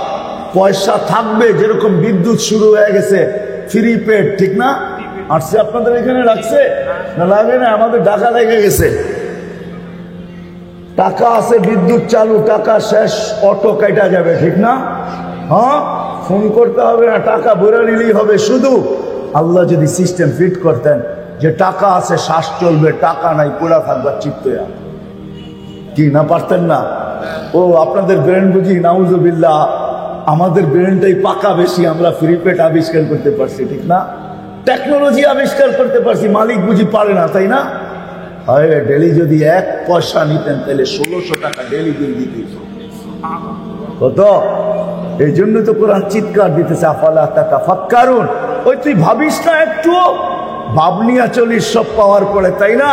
পয়সা থাকবে, যেরকম বিদ্যুৎ শুরু হয়ে গেছে ফ্রি পেড, ঠিক না? আসছে আপনাদের এখানে রাখছে না? লাগে না, আমাদের ঢাকা লেগে গেছে। টাকা আছে, বিদ্যুৎ চালু, টাকা শেষ, অটো কাটা যাবে, ঠিক না? হ্যাঁ, ফোন করতে হবে না, টাকা ভরে নিলেই হবে। শুধু আল্লাহ যদি সিস্টেম ফিট করতেন যে টাকা আছে শ্বাস চলবে, টাকা নাই পোড়া থাকবার চিত্তয়া, কি না পারতেন না? ও আপনাদের ব্রেন বুঝি নাউজুবিল্লাহ, আমাদের ব্রেনটাই পাকা বেশি, আমরা ফ্রি পেড আবিষ্কার করতে পারছি, ঠিক না? টেকনোলজি আবিষ্কার করতে পারছি, মালিক বুঝি পারে না, তাই না? হয় ডেলি যদি 1 পয়সা নিতেন তাহলে 1600 টাকা ডেলি বিল দিতে কত? এই জন্য তো কোরআন চিৎকার দিতেছে আফালা তাতাফাক্কারুন। ওই তুই ভাবিস না একটু? ভাবনিয়া চলিস সব পাওয়ার পরে, তাই না?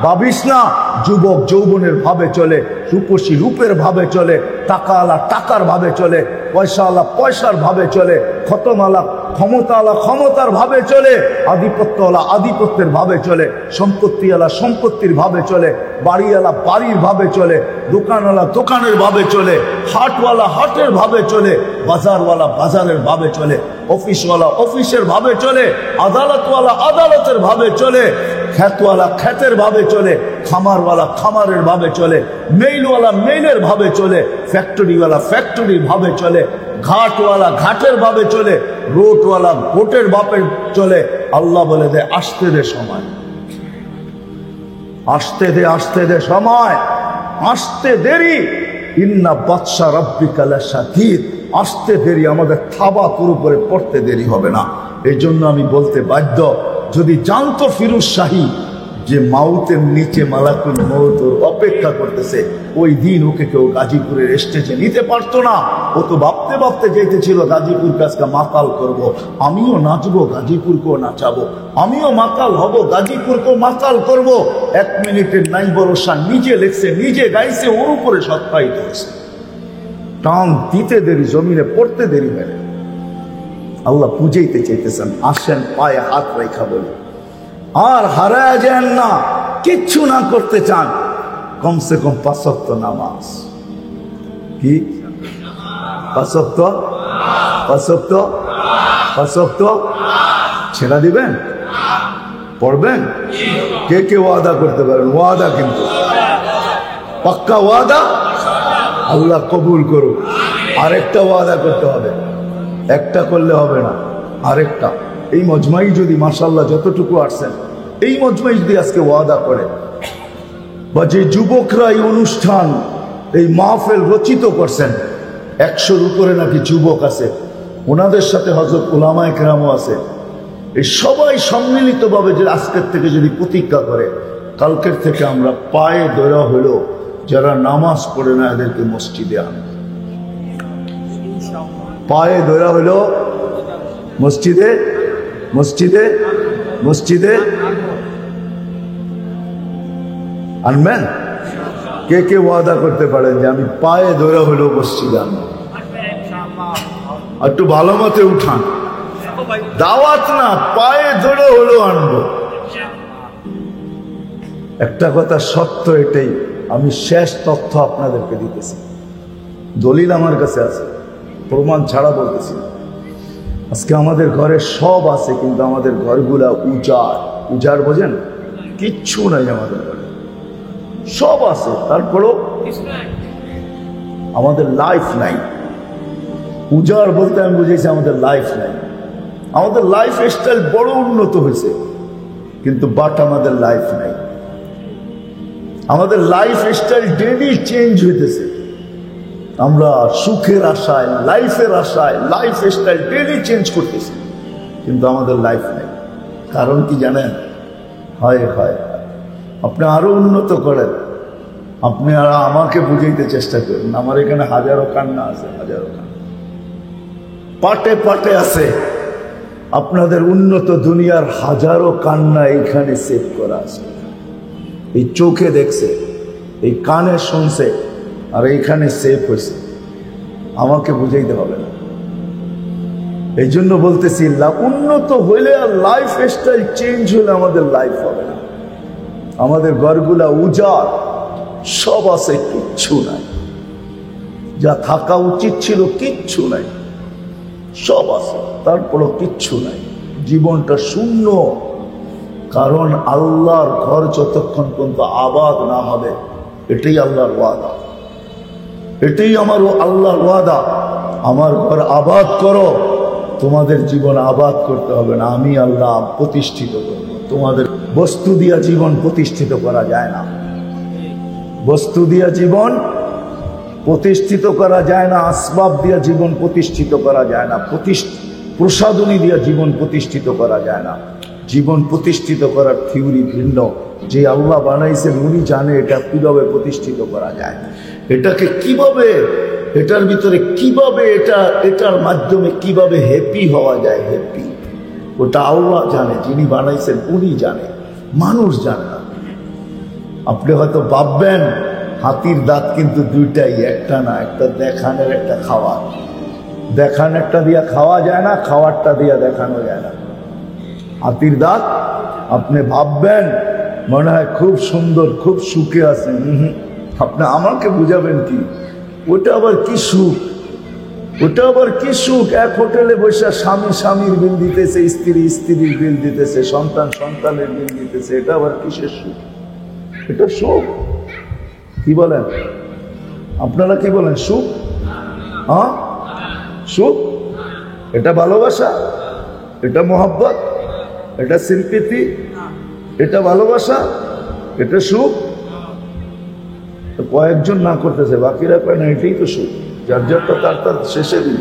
ভাবিস না যুবক যৌবনের ভাবে চলে, রূপসী রূপের ভাবে চলে, টাকাওয়ালা টাকার ভাবে চলে, পয়সাওয়ালা পয়সার ভাবে চলে, ক্ষমতাওয়ালা ক্ষমতাওয়ালা ক্ষমতার ভাবে চলে, আধিপত্যওয়ালা আধিপত্যের ভাবে চলে, সম্পত্তিওয়ালা সম্পত্তির ভাবে চলে, বাড়িওয়ালা বাড়ির ভাবে চলে, দোকানওয়ালা দোকানের ভাবে চলে, হাটওয়ালা হাটের ভাবে চলে, বাজারওয়ালা বাজারের ভাবে চলে, অফিসওয়ালা অফিসের ভাবে চলে, আদালতওয়ালা আদালতের ভাবে চলে, খ্যাতওয়ালা খ্যাতের ভাবে চলে, খামারওয়ালা খামারের ভাবে চলে, মেইলওয়ালা মেইলের ভাবে চলে, ফ্যাক্টরিওয়ালা ফ্যাক্টরির ভাবে চলে, ঘাটওয়ালা ঘাটের ভাবে চলে, রোডওয়ালা ভোটের ভাবে চলে। আল্লাহ বলে দে আসতে দে সময়, আসতে দে সময়, আসতে দেরি। ইন্না বাদশা রাব্বিকা লাশাদীদ। আসতে দেরি, আমাদের থাবা তোর উপরে পড়তে দেরি হবে না। এই জন্য আমি বলতে বাধ্য, যদি জানতো ফিরোজ শাহী যে মাউতের নিচে মালাকুল মউত ওর অপেক্ষা করতেছে, ওই দিন ওকে কেউ গাজীপুরের স্টেজে নিতে পারতো না। ও তো ভাবতে ভাবতে যেতেছিল গাজীপুর কাজকে মাতাল করব, আমিও নাচবো, গাজীপুরকেও নাচাবো, আমিও মাতাল হব, গাজীপুরকেও মাতাল করব। 1 মিনিটের নাই ভরসা, নিজে লেখছে, নিজে গাইছে, ওর উপরে সৎপায়িত হয়েছে। টান দিতে দেরি, জমিনে পড়তে দেরি হয় না। আল্লাহ বুঝাইতে চাইতেছেন, আসেন পায়ে হাত রেখা বলে আর হারায় যান না, কিচ্ছু না করতে চান, কমসে কম 5 ওয়াক্ত নামাজ। কি 5 ওয়াক্ত? 5 ওয়াক্ত? 5 ওয়াক্ত ছেড়া দিবেন? পড়বেন? কে কে ওয়াদা করতে পারেন? ওয়াদা কিন্তু পাক্কা ওয়াদা, আল্লাহ কবুল করুক। আরেকটা ওয়াদা করতে হবে, একটা করলে হবে না, আরেকটা। এই মজমাই যদি মাশাআল্লাহ যতটুকু আসছেন, এই মজমাই যদি আজকে ওয়াদা করে, বা যে যুবকরা এই অনুষ্ঠান, এই মাহফিল রচিত করছেন, 100-র উপরে নাকি যুবক আছে, ওনাদের সাথে হযরত উলামায়ে কেরামও আছে, এই সবাই সম্মিলিতভাবে যে আজকের থেকে যদি প্রতিজ্ঞা করে, কালকের থেকে আমরা পায়ে ধরা হলো যারা নামাজ পড়ে না এদেরকে মসজিদে আন, পায়ে ধরা হলো মসজিদে মসজিদে মসজিদে আনবেন। কে কে ওয়াদা করতে পারেন যে আমি পায়ে ধরা হলো মসজিদে আনবো? একটু ভালো মতে উঠান, দাওয়াত না, পায়ে ধরে হলো আনবো। একটা কথা সত্য, এটাই আমি শেষ তথ্য আপনাদেরকে দিতেছি, দলিল আমার কাছে আছে, প্রমাণ ছাড়া বলতেছি। আজকে আমাদের ঘরে সব আছে, কিন্তু আমাদের ঘরগুলা উজাড়। উজাড় বোঝেন? কিচ্ছু নাই আমাদের ঘরে, সব আছে, তারপরও আমাদের লাইফ নাই। উজাড় বলতে আমি বুঝেছি আমাদের লাইফ নাই। আমাদের লাইফ স্টাইল বড় উন্নত হয়েছে, কিন্তু বাট আমাদের লাইফ নাই। আমাদের লাইফ স্টাইল ডেইলি চেঞ্জ হইতেছে। আমরা সুখের আশায়, লাইফের আশায় লাইফ স্টাইল ডেইলি চেঞ্জ করতেছি, কিন্তু আমাদের লাইফ নাই। কারণ কি জানেন? হয় আপনি আরো উন্নত করেন, আপনি আর আমাকে বুঝাইতে চেষ্টা করেন। আমার এখানে হাজারো কান্না আছে, হাজারো কান্না পাটে পাটে আছে। আপনাদের উন্নত দুনিয়ার হাজারো কান্না এইখানে সেভ করা আছে। এই চোখে দেখছে, এই কানে শুনছে, আর এইখানে সেভ হয়েছে। আমাকে বুঝাইতে হবে না। এই জন্য বলতেছি, উন্নত হইলে আর লাইফ স্টাইল চেঞ্জ হলে আমাদের লাইফ হবে না। আমাদের ঘরগুলা উজাড়, সব আছে, কিচ্ছু নাই। যা থাকা উচিত ছিল কিচ্ছু নাই, সব আছে, তারপরও কিচ্ছু নাই। জীবনটা শূন্য। কারণ আল্লাহর ঘর যতক্ষণ পর্যন্ত আবাদ না হবে, এটাই আল্লাহর ওয়াদা, এটাই আমার আল্লাহর ওয়াদা। আমার ঘর আবাদ করো, তোমাদের জীবন আবাদ করতে হবে না, আমি আল্লাহ প্রতিষ্ঠিত করব। তোমাদের বস্তু দিয়া জীবন প্রতিষ্ঠিত করা যায় না, বস্তু দিয়া জীবন প্রতিষ্ঠিত করা যায় না, আসবাব দিয়া জীবন প্রতিষ্ঠিত করা যায় না, প্রসাধনী দিয়া জীবন প্রতিষ্ঠিত করা যায় না। জীবন প্রতিষ্ঠিত করার থিওরি ভিন্ন। যে আল্লাহ বানাইছেন উনি জানে এটা কিভাবে প্রতিষ্ঠিত করা যায়, এটাকে কিভাবে, এটার ভিতরে কিভাবে, এটার মাধ্যমে কিভাবে হ্যাপি হওয়া যায়, হ্যাপি, ওটা আল্লাহ জানে, যিনি বানাইছেন উনি জানে, মানুষ জানে না। আপনি হয়তো ভাববেন হাতির দাঁত কিন্তু দুইটাই, একটা না, একটা দেখানোর, একটা খাওয়ার। দেখানোরটা দিয়া খাওয়া যায় না, খাওয়ারটা দিয়া দেখানো যায় না। হাতির দাঁত আপনি ভাববেন মনে হয় খুব সুন্দর, খুব সুখে আছেন, আপনি আমাকে বুঝাবেন কি? ওটা আবার কি সুখ, ওটা আবার কি সুখ? এক হোটেলে বসে স্বামী স্বামীর বিল দিতেছে, স্ত্রী স্ত্রীর বিল দিতেছে, সন্তান সন্তানের বিল দিতেছে, এটা আবার কিসের সুখ? এটা সুখ? কি বলেন আপনারা, কি বলেন? সুখ? হ্যাঁ, সুখ? এটা ভালোবাসা, এটা মোহাব্বত, এটা সিম্পিতি, এটা ভালোবাসা, এটা সুখ? কয়েকজন না করতেছে, বাকিরা কয় না এটাই তো সুখ। যার যারটা তার শেষে দিব,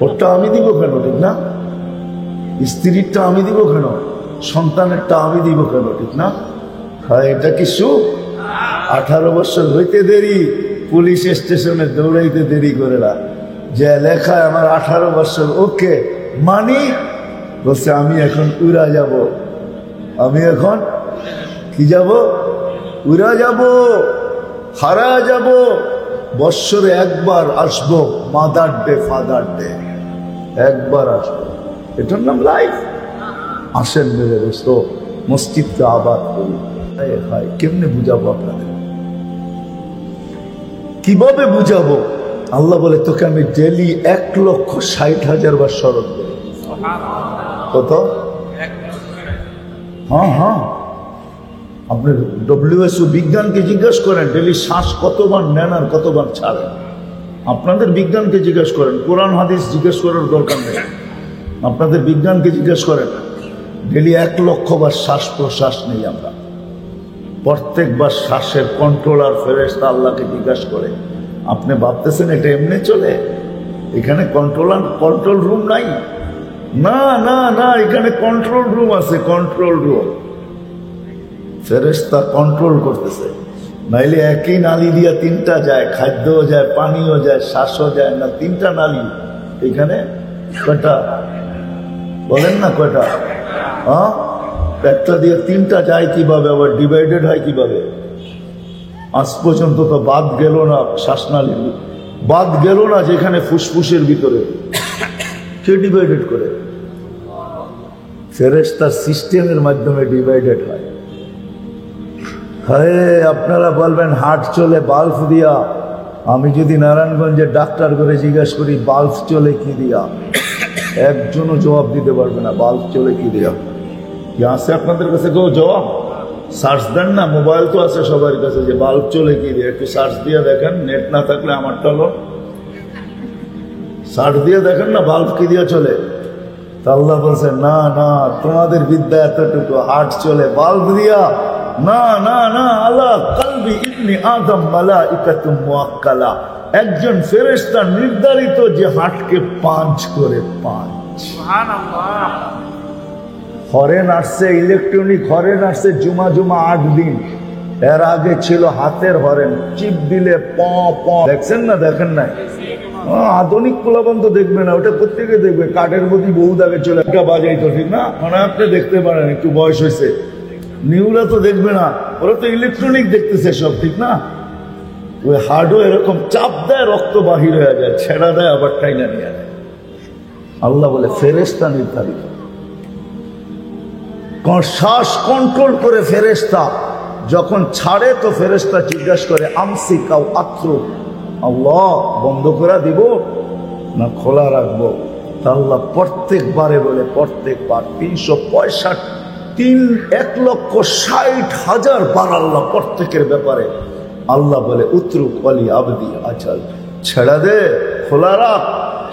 ওরটা আমি দিব কেন? ঠিক না? স্ত্রীরটা আমি দিব কেন? সন্তানেরটা আমি দিব কেন? ঠিক না? হ্যাঁ, এটা কি সুখ? 18 বছর হইতে দেরি, পুলিশ স্টেশনে দৌড়াইতে দেরি করে না, যে লেখায় আমার 18 বছর, ওকে মানি, বলছে আমি এখন উড়া যাব, আমি এখন কি যাব? উড়া যাব, হারা যাব। বৎসরে একবার আসবো, মাদার ডে ফাদার ডে, একবার আসবো, এটার নাম লাইফ। আসেন মেরে দোস্ত, মসজিদকে আবাদ করি। কেমনে বুঝাবো আপনাদের, কিভাবে বুঝাবো? আল্লাহ বলে তোকে আমি ডেলি 1,60,000 বার স্মরণ করি। কত? হ্যাঁ, আপনি WHO বিজ্ঞানকে জিজ্ঞাসা করেন ডেলি শ্বাস কতবার নেন আর কতবার ছাড়েন। আপনাদের বিজ্ঞানকে জিজ্ঞাসা করেন, কোরআন হাদিস জিজ্ঞেস করার দরকার নেই। আপনাদের বিজ্ঞানকে জিজ্ঞেস করেন, ডেলি 1,00,000 বার শ্বাস প্রশ্বাস নেই আমরা। প্রত্যেকবার শ্বাসের কন্ট্রোলার ফেরেশতা আল্লাহকে জিজ্ঞাসা করে। আপনি ভাবতেছেন এটা এমনি চলে? এখানে কন্ট্রোল রুম নাই? না না না, এখানে কন্ট্রোল রুম আছে, কন্ট্রোল রুম। ফেরেশতা কন্ট্রোল করতেছে। নাইলে একই নালি দিয়া 3টা যায়, খাদ্যও যায়, পানিও যায়, শ্বাসও যায় না। 3টা নালি এখানে কয়টা বলেন না? কয়টা? হ্যাঁ, একটা দিয়ে 3টা যায় কিভাবে, আবার ডিভাইডেড হয় কিভাবে? আজ পর্যন্ত তো বাদ গেল না, শ্বাসনালী বাদ গেল না, যেখানে ফুসফুসের ভিতরে। কে ডিভাইডেড করে? ফেরেশতার সিস্টেমের মাধ্যমে ডিভাইডেড হয়। আপনারা বলবেন হার্ট চলে বাল্ব দিয়া। আমি যদি নারায়ণগঞ্জে ডাক্তার করে জিজ্ঞাসা করি বাল্ব চলে কি দিয়া, একজনও জবাব দিতে পারবে না। বাল্ব চলে কি দিয়া? কি আছে আপনাদের কাছে কেউ জবাব? সার্চ দেন না, মোবাইল তো আছে সবার কাছে, যে বাল্ব চলে কি দিয়ে। একটু সার্চ দিয়ে দেখেন, নেট না থাকলে আমারটা হলো, সার্চ দিয়ে দেখেন না বাল্ব কি দিয়ে চলে। তা আল্লাহ বলছে না না, তোমাদের বিদ্যা এতটুকু, হার্ট চলে বাল্ব দিয়া। না না না, আলা কলবি ইবনি আদম মালাইকাতুম মুআক্কালা। একজন ফেরেশতা নির্ধারিত যে হার্টকে পাঞ্চ করে, পাঞ্চ। সুবহানাল্লাহ। হরেন আসছে, ইলেকট্রনিক হরেন আসছে জুমা 8 দিন। এর আগে ছিল হাতের হরেন, চিপ দিলে প প। দেখছেন না? দেখেন না? আধুনিক পোলাপান তো দেখবে না, ওটা প্রত্যেকে দেখবে। কাঠের প্রতি বহু দাগে চলে একটা বাজাইতো, ঠিক না? মানে আপনি দেখতে পারেন, একটু বয়স হয়েছে। নিউরা তো দেখবে না, ওরা তো ইলেকট্রনিক দেখতেছে সব, ঠিক না? ওই হার্ডও এরকম চাপ দেয়, রক্ত বাহির হয়ে যায়, ছেড়া দেয়, আবার টাইনা নিয়ে যায়। আল্লাহ বলে ফেরেশতা নির্ধারিত। শ্বাস কন্ট্রোল করে ফেরেশতা যখন ছাড়ে, তো ফেরেশতা জিজ্ঞাসা করে আমসিক আও আত্রুক, আল্লাহ বন্ধ করে দিব না খোলা রাখবো? তা আল্লাহ প্রত্যেকবারে বলে, প্রত্যেকবার 1,60,000 বার আল্লাহ প্রত্যেকের ব্যাপারে আল্লাহ বলে উতরুক ওয়ালি আবদি আচাল, ছেড়া দে, খোলা রাখ।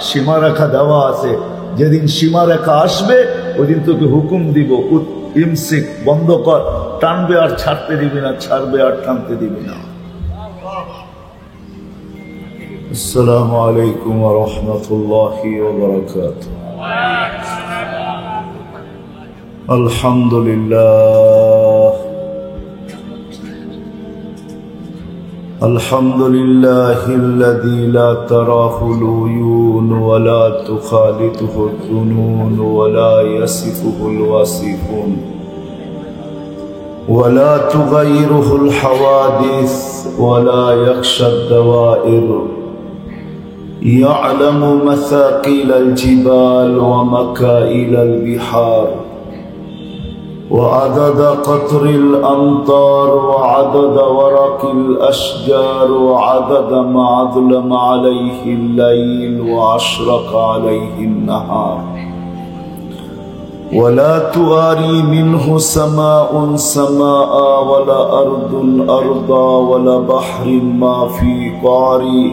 সীমারেখা দেওয়া আছে, যেদিন সীমারেখা আসবে ওই দিন তোকে হুকুম দিব, ইমসিক, বন্ধ কর। টানবে আর ছাড়তে দিবি না, ছাড়বে আর টানতে দিবি না। আসসালামু আলাইকুম ওয়া রাহমাতুল্লাহি ওয়া বারাকাতুহু। আলহামদুলিল্লাহ, আলহামদুলিল্লাহিল্লাযী লা তারাহুল উয়ুন ওয়া লা তুখালিতুহুল যুনুন ওয়া লা ইয়াসিফুহুল ওয়াসিফুন ওয়া লা তুগাইয়িরুহুল হাওয়াদিস ওয়া লা ইয়াখশাদ দাওয়াইর। ইয়া'লামু মাসাকিলাল জিবাল ওয়া মাকাইলাল বিহার وعدد قطر الأمطار وعدد ورق الأشجار وعدد ما أظلم عليه الليل وأشرق عليه النهار ولا تواري منه سماء سماء ولا أرض أرضا ولا بحر ما في قاري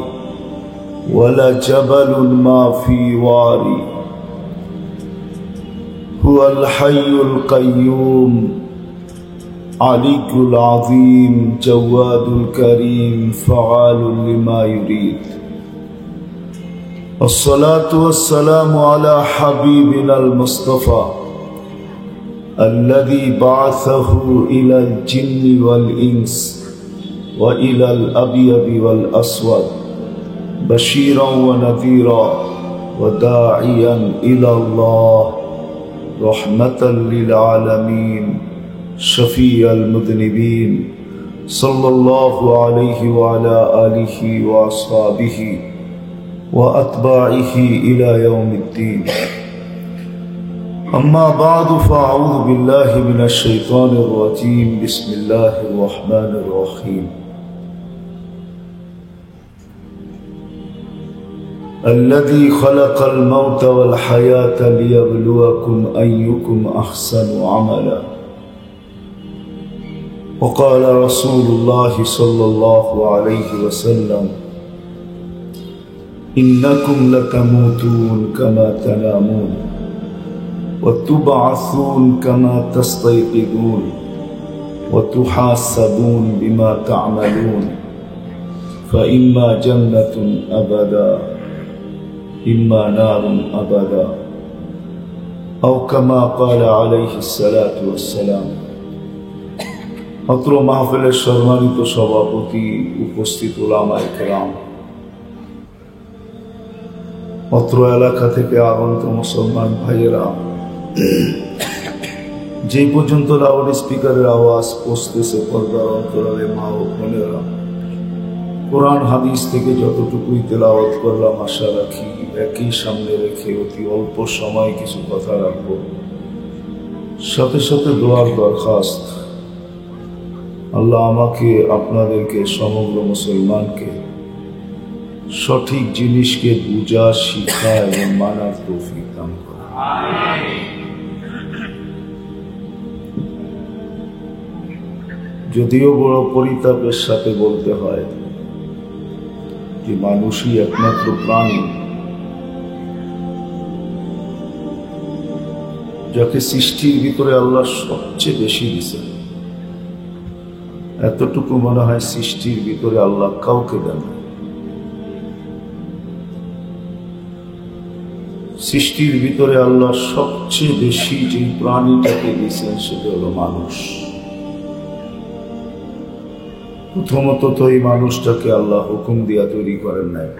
ولا جبل ما في واري هو الحي القيوم علي العظيم جواد الكريم فعال لما يريد. الصلاة والسلام على حبيبنا المصطفى الذي بعثه إلى الجن والإنس وإلى الأبيض والأسود بشيرا ونذيرا وداعيا إلى الله رحمة للعالمين شفيع المذنبين صلى الله عليه وعلى آله وأصحابه وأتباعه إلى يوم الدين. أما بعد فأعوذ بالله من الشيطان الرجيم بسم الله الرحمن الرحيم الذي خلق الموت والحياة ليبلوكم أيكم أحسن عملا وقال رسول الله صلى الله عليه وسلم إنكم لتموتون كما تنامون وتبعثون كما تستيقظون وتحاسبون بما تعملون فإما جنة أبدا إما نار أبدا أو كما قال عليه الصلاة والسلام অত্র মাহফিলের সম্মানিত সভাপতি, উপস্থিত উলামায়ে কেরাম, অত্র এলাকা থেকে আগত মুসলমান ভাইয়েরা, যে পর্যন্ত লাউড স্পিকারের আওয়াজ পৌঁছতেছে পর্দার অন্তরালে মা ও বোনেরা, কোরআন হাদিস থেকে যতটুকুই তেলাওয়াত করলাম আশা রাখি একই সামনে রেখে অতি অল্প সময় কিছু কথা রাখবো। সাথে সাথে দোয়ার দরখাস্ত, আল্লাহ আমাকে আপনাদেরকে সমগ্র মুসলমানকে সঠিক জিনিসকে বুঝা, শিখা এবং মানার তৌফিক দান করে। যদিও বড় পরিতাপের সাথে বলতে হয় যে মানুষই একমাত্র প্রাণী যাকে সৃষ্টির ভিতরে আল্লাহ সবচেয়ে বেশি দিয়েছেন। এতটুকু মনে হয় সৃষ্টির ভিতরে আল্লাহ কাউকে দেন। সৃষ্টির ভিতরে আল্লাহ সবচেয়ে বেশি যে প্রাণীটাকে দিয়েছেন সেটা হলো মানুষ। প্রথমত তো এই মানুষটাকে আল্লাহ হুকুম দিয়া তৈরি করেন নাই,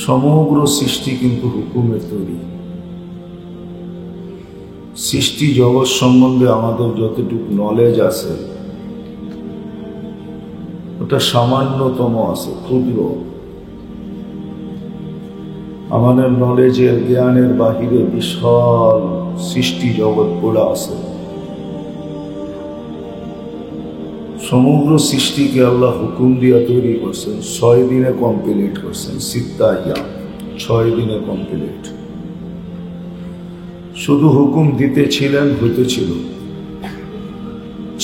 সমগ্র সৃষ্টি কিন্তু হুকুমের তৈরি। সৃষ্টি জগৎ সম্বন্ধে আমাদের যতটুকু নলেজ আছে ওটা সামান্যতম আছে, ক্ষুদ্র। আমাদের নলেজের, জ্ঞানের বাহিরে বিশাল সৃষ্টি জগৎ পড়া আছে। সমগ্র সৃষ্টিকে আল্লাহ হুকুম দিয়া তৈরি করছেন, 6 দিনে কমপ্লিট করছেন। সিত্তাহিয়া 6 দিনে কমপ্লিট। শুধু হুকুম দিতেছিলেন, হইতেছিল।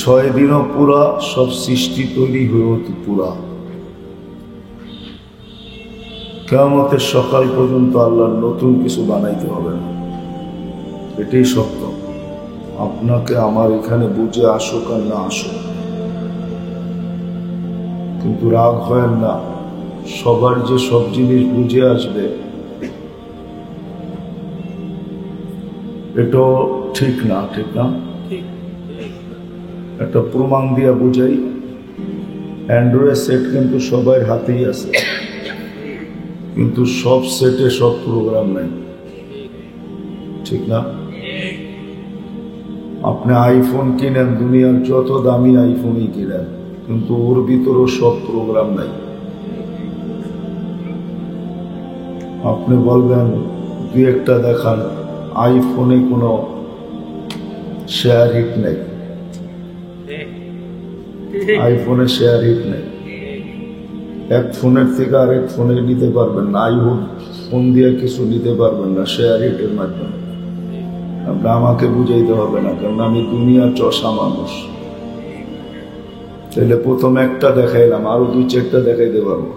6 দিনও পুরা সব সৃষ্টি তৈরি হয়ে হতো পুরা। কিয়ামতের সকাল পর্যন্ত আল্লাহর নতুন কিছু বানাইতে হবে না, এটাই সত্য। আপনাকে আমার এখানে বুঝে আসুক আর না আসুক, কিন্তু রাগ হয় না। সবার যে সব জিনিস বুঝে আসবে এটাও ঠিক না, ঠিক না। একটা প্রমাণ দিয়া বুঝাই, অ্যান্ড্রয়েড সেট কিন্তু সবার হাতেই আছে, কিন্তু সব সেটে সব প্রোগ্রাম নাই, ঠিক না। আপনি আইফোন কিনেন, দুনিয়ার যত দামি আইফোনই কিনেন, কিন্তু ওর ভিতরেও সব প্রোগ্রাম নাই। আপনি বলবেন 2-1টা দেখান, আইফোনে কোনো শেয়ার হিট নেই, আইফোনে শেয়ার হিট নেই। এক ফোনের থেকে আরেক ফোনে নিতে পারবেন না, ফোন দিয়ে কিছু নিতে পারবেন না শেয়ার হিটের মাধ্যমে। আপনি আমাকে বুঝাইতে হবে না, কারণ আমি দুনিয়ার চষা মানুষ। তাহলে প্রথম একটা দেখাইলাম, আরো 2-4টা দেখাইতে পারবো।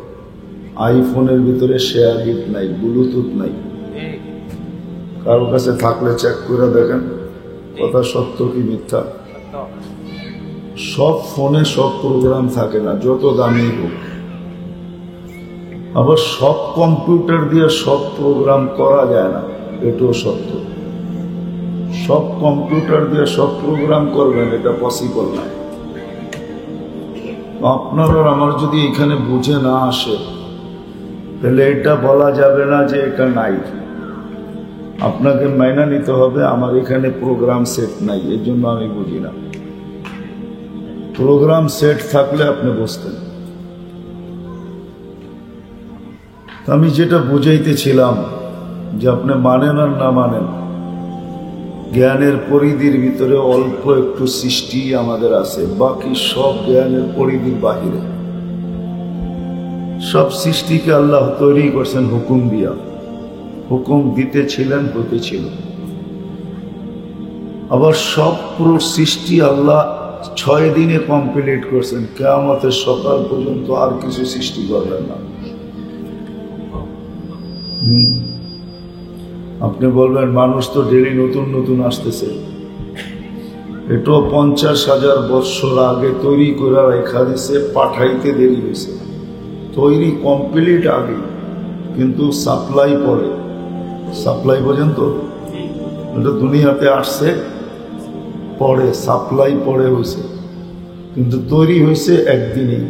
আইফোনের ভিতরে শেয়ার হিট নাই, ব্লুটুথ নাই। কারোর কাছে থাকলে চেক করে দেখেন কথা সত্য কি মিথ্যা। সব ফোনে সব প্রোগ্রাম থাকে না, যত দামি হোক। আবার সব কম্পিউটার দিয়ে সব প্রোগ্রাম করা যায় না, এটাও সত্য। সব কম্পিউটার দিয়ে সব প্রোগ্রাম করবেন এটা পসিবল না। আপনার আর আমার যদি এখানে বুঝে না আসে তাহলে এটা বলা যাবে না যে এটা নাই। আপনাকে মাইনা নিতে হবে আমার এখানে প্রোগ্রাম সেট নাই, এর জন্য আমি বুঝি না। প্রোগ্রাম সেট থাকলে আপনি বুঝতেন। আমি যেটা বুঝাইতেছিলাম যে আপনি মানেন আর না মানেন, জ্ঞানের পরিধির ভিতরে অল্প একটু সৃষ্টি আমাদের আছে, বাকি সব জ্ঞানের পরিধির বাহিরে। সব সৃষ্টিকে আল্লাহ তৈরি করছেন হুকুম দিয়া, হুকুম দিতেছিলেন, হতেছিল। আবার সব পুরো সৃষ্টি আল্লাহ 6 দিনে কমপ্লিট করছেন, কিয়ামতের সকাল পর্যন্ত আর কিছু সৃষ্টি করবেন না। আপনি বলবেন মানুষ তো ডেলি নতুন নতুন আসতেছে, এটাও 50,000 বৎসর আগে তৈরি করে রেখা দিছে, পাঠাইতে দেরি হয়েছে। তৈরি কমপ্লিট আগে, কিন্তু সাপ্লাই পরে। সাপ্লাই পর্যন্ত এটা দুনিয়াতে আসছে পরে, সাপ্লাই পরে হয়েছে, কিন্তু তৈরি হয়েছে একদিনেই।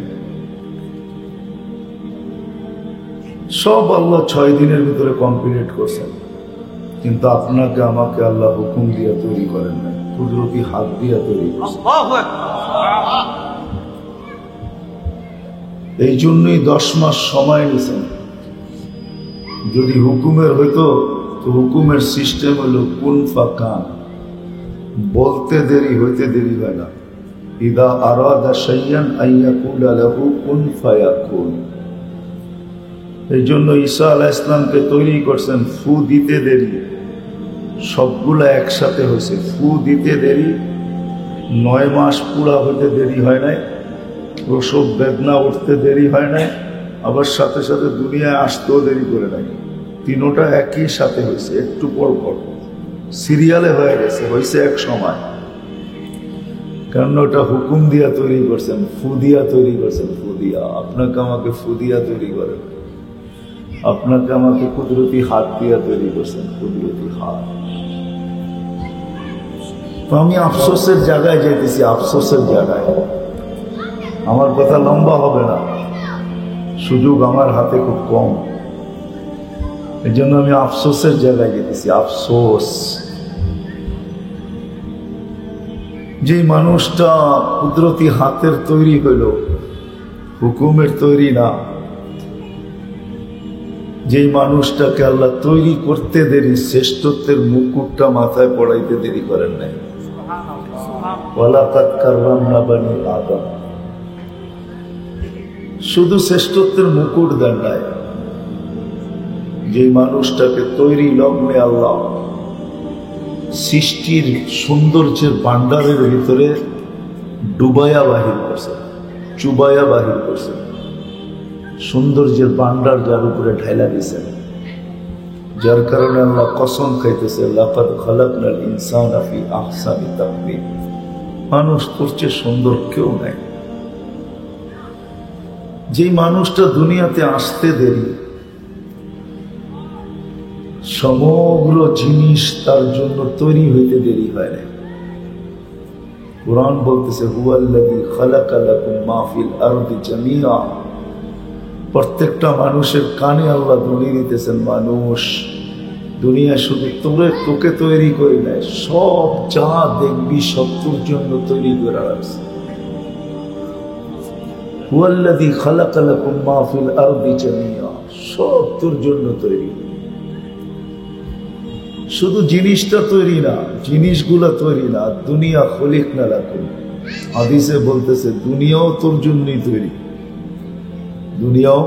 সব আল্লাহ 6 দিনের ভিতরে কমপ্লিট করছেন, কিন্তু আপনাকে আমাকে আল্লাহ হুকুম দিয়ে তৈরি করেন না, কুদরতি হাত দিয়ে তৈরি করছেন। এই জন্যই 10 মাস সময় নিয়েছেন। যদি হুকুমের হইতো তো হুকুমের সিস্টেম হলো কুন ফাকান, বলতে দেরি হইতে দেরি হয় না। ইদা আরাদা শাইয়ান আইয়াকুলা লাহু কুন ফায়াকুন। এই জন্য ঈসা আলাইহিস সালামকে তৈরি করছেন, ফু দিতে দেরি, সবগুলা একসাথে হয়েছে। ফু দিতে দেরি, 9 মাস পুরা হইতে দেরি হয় নাই, প্রসব বেদনা উঠতে দেরি হয় নাই, আবার সাথে সাথে দুনিয়ায় আসতেও দেরি করে নাই। তিনোটা একই সাথে হয়েছে, একটু পর পর সিরিয়ালে হয়ে গেছে, হয়েছে এক সময়। কারণ ওটা হুকুম দিয়া তৈরি করছেন, ফু দিয়া তৈরি করছেন। ফু দিয়া, আপনাকে আমাকে ফু দিয়া তৈরি করেন, আপনাকে আমাকে কুদরতি হাত দিয়া তৈরি করছেন, কুদরতি হাত। তো আমি আফসোসের জায়গায় যেতেছি, আফসোসের জায়গায়। আমার কথা লম্বা হবে না, সুযোগ আমার হাতে খুব কম, এই জন্য আমি আফসোসের জায়গায় যেতেছি। আফসোস, যে মানুষটা কুদরতি হাতের তৈরি হইল, হুকুমের তৈরি না, যেই মানুষটাকে আল্লাহ তৈরি করতে দেরি, শ্রেষ্ঠত্বের মুকুটটা মাথায় পড়াইতে দেরি করেন নাই। ওয়ালাকাদ কাররামনা বানি আদম, শুধু শ্রেষ্ঠত্বের মুকুট দেন নাই, যে মানুষটাকে তৈরি লগ্নে আল্লাহ সৃষ্টির সৌন্দর্যের ভান্ডারের ভিতরে ডুবাইয়া বাহির করছে, চুবাইয়া বাহির করছে, সৌন্দর্যের ভান্ডার যার উপরে ঢাইলা দিয়েছেন, যার কারণে আল্লাহ কসম খাইতেছে, লাকাদ খালাকনাল ইনসানা ফি আহসানি তাকওয়িম। মানুষ তোর চেয়ে সুন্দর কেউ নাই। যে মানুষটা দুনিয়াতে আসতে দেরি, সমগ্র জিনিস তার জন্য তৈরি হইতে দেরি হয় না। কুরআন বলতেছে, হুয়াল্লাযী খালাকা লাকুম মা ফিল আরদি জামিআ। প্রত্যেকটা মানুষের কানে আল্লাহ ধ্বনি দিতেছেন, মানুষ দুনিয়া শুধু তোকে তৈরি করে নেয়, সব যা দেখবি সব তোর জন্য তৈরি করে রাখছে। হুয়াল্লাযী খালাকা লাকুম মা ফিল আরদি জামিআ, সব তোর জন্য তৈরি। শুধু জিনিসটা তৈরি না, জিনিসগুলা তৈরি না, দুনিয়া খলিকনা লাকুম। হাদিসে বলতেছে দুনিয়াও তোর জন্যই তৈরি, দুনিয়াও।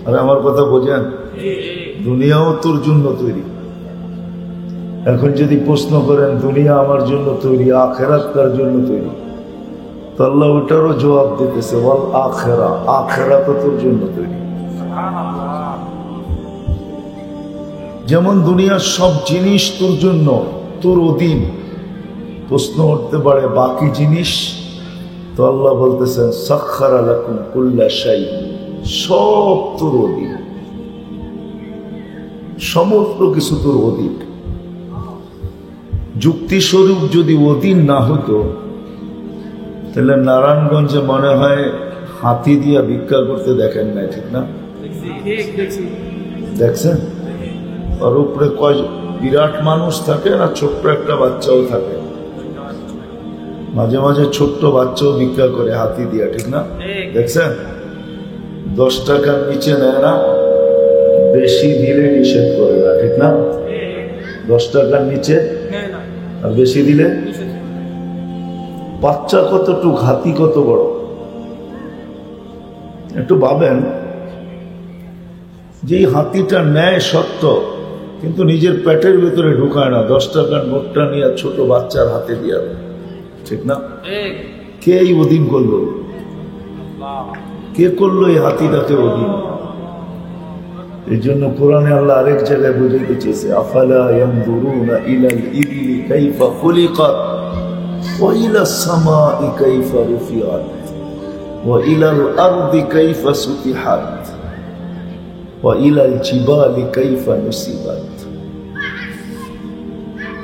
আর আমার কথা বোঝেন, দুনিয়াও তোর জন্য তৈরি। এখন যদি প্রশ্ন করেন দুনিয়া আমার জন্য তৈরি, আখেরাত কার জন্য তৈরি, তো আল্লাহ ওটারও জবাব দিতেছে, ওয়াল আখেরা, আখেরাত তোর জন্য তৈরি। যেমন দুনিয়ার সব জিনিস তোর জন্য, তোর অধীন। প্রশ্ন উঠতে পারে বাকি জিনিস, তো আল্লাহ বলতেছেন সাখখারা লাকুম কুল্লা শাই, সব তোর অধীন, সমগ্র কিছু তোর অধীন। যুক্তিস্বরূপ যদি অধীন না হতো, তাহলে নারায়ণগঞ্জে মনে হয় হাতি দিয়া ভিক্ষা করতে দেখেন নাই, ঠিক না? দেখছেন? আর উপরে কয় বিরাট মানুষ থাকে, না ছোট্ট একটা বাচ্চাও থাকে, মাঝে মাঝে ছোট্ট বাচ্চাও ভিক্ষা করে হাতি দিয়া, ঠিক না? দেখছেন? 10 টাকার নিচে নেয় না, বেশি দিলে নিষেধ করে না, ঠিক না? 10 টাকার নিচে আর বেশি দিলে। বাচ্চা কতটুক, হাতি কত বড়, একটু ভাবেন। যে হাতিটা নেয় সত্য, কিন্তু নিজের পেটের ভিতরে ঢুকায় না। 10 টাকার নোটটা নিয়ে ছোট বাচ্চার হাতে দিয়ে, ঠিক না? কে এই অধীন করলো? কে করলো এই হাতিটাকে অধীন? এই জন্য কোরআনে আল্লাহ আরেক জায়গায় বুঝাইতে চেয়েছে, আফালা ইয়ানজুরুনা ইলাল ইবলি কাইফা খুলিকাত ওয়া ইলাস সামাই কাইফা রুফিআত ওয়া ইলাল আরদি কাইফা সুতিহাত ওয়া ইলাল জিবালি কাইফা নুসিবাত।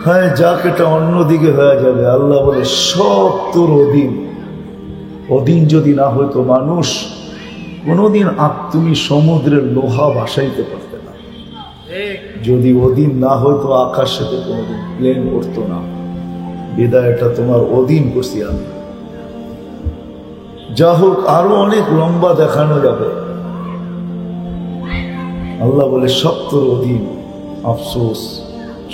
হ্যাঁ, যাক এটা অন্যদিকে হয়ে যাবে। আল্লাহ বলে সব তোর অধীন। অধীন যদি না হইতো মানুষ কোনোদিন তুমি সমুদ্রের লোহা ভাসাইতে পারতে না। যদি অধীন না হইতো আকাশ সাথে কোনোদিন প্লেন উঠতো না। বিদায় এটা তোমার অধীন করছি আমি। যা হোক, আরো অনেক লম্বা দেখানো যাবে। আল্লাহ বলে সব তোর অধীন। আফসোস,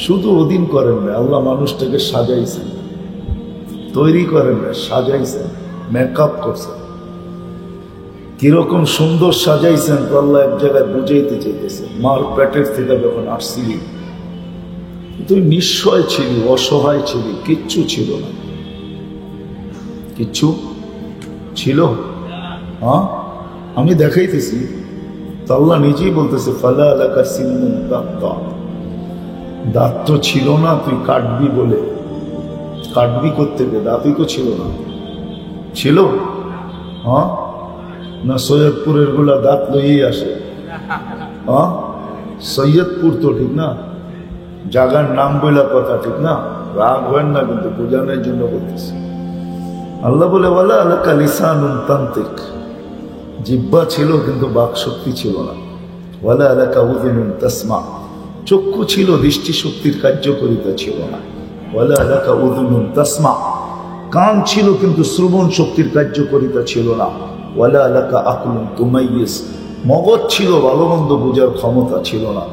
শুধু অধীন করেন না, আল্লাহ মানুষটাকে সাজাইছেন, তৈরি করেন না, সাজাইছেন, মেকআপ করছেন। কিরকম সুন্দর সাজাইছেন তো আল্লাহ এক জায়গায় বুঝাইতে চাইতেছে। মার পেটের থেকে যখন আসছিলি তুই নিশ্চয় ছিলি, অসহায় ছিলি, কিচ্ছু ছিল না। কিচ্ছু ছিল? হ্যাঁ, আমি দেখাইতেছি। আল্লাহ নিজেই বলতেছে, ফালা লাকা সিন্নুন দাত্তা, দাঁত তো ছিল না, তুই কাটবি বলে। কাটবি করতে গিয়ে দাঁতই তো ছিল না। ছিল? হ্যাঁ না, সৈয়দপুরের গুলা দাঁত লইয়েই আসে। হ্যাঁ, সৈয়দপুর তো ঠিক না, জাগার নাম বইলা কথা, ঠিক না? রাগ হয় না, কিন্তু বোঝানোর জন্য বলতেছি। আল্লাহ বলে, ওয়ালা আলাকা লিসানুন তান্তিক, জিহ্বা ছিল কিন্তু বাক শক্তি ছিল না। ওয়ালা আলাকা উযুনুন তাসমা, চক্ষু ছিল, দৃষ্টি শক্তির কার্যকারিতা ছিল না। ওয়ালা আলাকা উযুনুন তাসমা, কান ছিল কিন্তু শ্রবণ শক্তির কার্যকারিতা ছিল না। ওয়ালা আলাকা আকলুন তুমাইয়িজ, মগজ ছিল, ভালো মন্দ বোঝার ক্ষমতা ছিল না।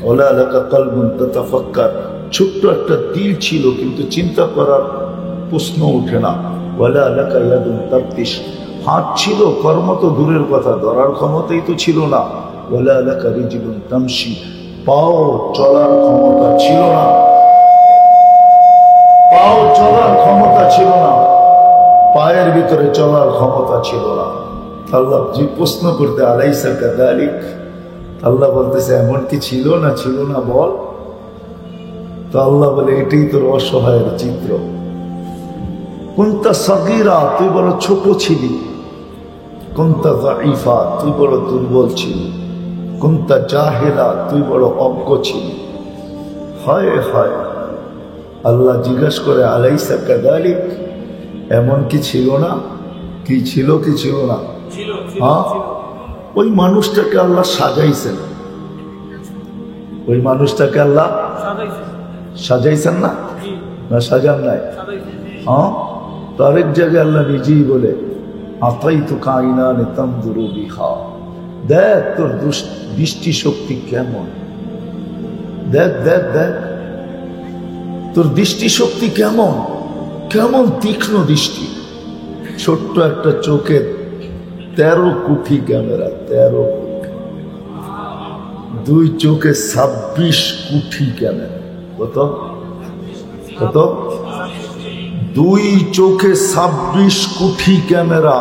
ওয়ালা আলাকা কলবুন তাতাফাক্কার, ছোট্ট একটা দিল ছিল কিন্তু চিন্তা করার প্রশ্ন ওঠে না। ওয়ালা আলাকা ইয়াদুন তাবতিশ, হাত ছিল, কর্ম তো দূরের কথা, ধরার ক্ষমতাই তো ছিল না। ওয়ালা আলাকা রিজলুন তামশি, পাও চলার ক্ষমতা ছিল না। পাও চলার ক্ষমতা ছিল না, পায়ের ভিতরে চলার ক্ষমতা ছিল না। আল্লাহ যে প্রশ্ন করতে, আলাইসা কাযালিক, আল্লাহ বলতেছে এমন কি ছিল না? ছিল না বল। তো আল্লাহ বলে, এটাই তোর অসহায়ের চিত্র। কুনতা সাগীরা, তুই বড় ছোট ছিলি। কুনতা যায়ীফা, তুই বড় দুর্বল ছিলি। কুনতা জাহিলা, তুই বড় অজ্ঞ ছিলি। হায় হায়, আল্লাহ জিজ্ঞাসা করে, আলাইসা কাযালিক, এমন কি ছিল না? কি ছিল, কি ছিল না? হ্যাঁ, ওই মানুষটাকে আল্লাহ সাজাইছেন। ওই মানুষটাকে আল্লাহ সাজাইছেন না? না সাজান নাই? হ্যাঁ, তো আরেক জায়গায় আল্লাহ নিজেই বলে, আতাইতুকা আইনান তানজুরু বিহা, দেখ তোর দৃষ্টি শক্তি কেমন, দেখ দেখ দেখ তোর দৃষ্টি শক্তি কেমন, কেমন তীক্ষ্ণ দৃষ্টি। ছোট্ট একটা চোখে 13 কোটি ক্যামেরা, 13 কোটি। 2 চোখে 26 কোটি ক্যামেরা। কত কত? 2 চোখে 26 কোটি ক্যামেরা।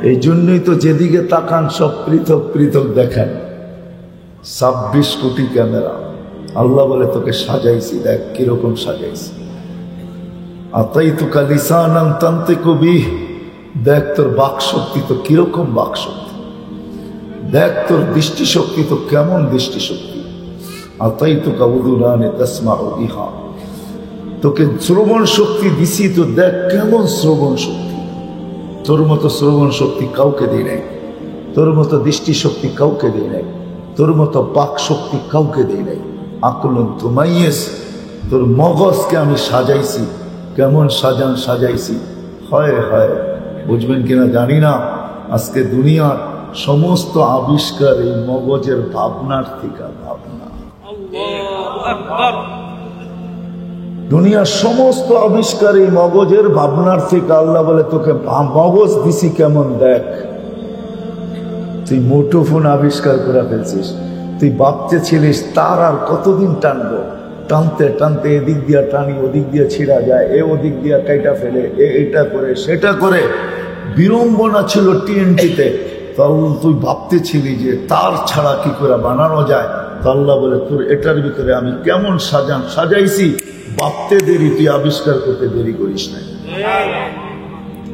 এই জন্যই তো যেদিকে তাকান সব পৃথক পৃথক দেখেন। 26 কোটি ক্যামেরা। আল্লাহ বলে, তোকে সাজাইছি, দেখ কিরকম সাজাইছি। আতাইতুকা লিসানান তানতিকু বিহ, দেখ তোর বাক শক্তি তো কিরকম বাক শক্তি, দেখ তোর দৃষ্টি শক্তি তো কেমন দৃষ্টি শক্তি। আতাইতুকা উযুনান তাসমাউ বিহা, তোকে শ্রবণ শক্তি দিছি তো দেখ কেমন শ্রবণ শক্তি। তোর মতো শ্রবণ শক্তি কাউকে দেয় নাই, তোর মতো দৃষ্টি শক্তি কাউকে দেয় নাই, তোর মতো বাক শক্তি কাউকে দেয় নাই। আকলুন তুমাইয়িজ, তোর মগজকে আমি সাজাইছি, কেমন সাজাইছি। হয় হয়, বুঝবেন কিনা জানি না। আজকে দুনিয়ার সমস্ত আবিষ্কার এই মগজের ভাবনার থেকে ভাবনা। দুনিয়ার সমস্ত আবিষ্কার এই মগজের ভাবনার থেকে। আল্লাহ বলে তোকে মগজ দিছি কেমন দেখ। তুই মুঠোফোন আবিষ্কার করে ফেলছিস, তুই ভাবতে ছিলিস তার আর কতদিন টানবো, টানতে টানতে এদিক দিয়া টানি ওদিক দিয়ে ছিঁড়া যায়, এ ওদিক দিয়া কাইটা ফেলে, এ এটা করে সেটা করে। বিড়ম্বনা ছিল টিএনটিতে। তুই ভাবতেছিলি যে তার ছাড়া কি করে বানানো যায়। তো আল্লাহ বলে তোর এটার ভিতরে আমি কেমন সাজাইছি, ভাবতে দেরি, তুই আবিষ্কার করতে দেরি করিস না।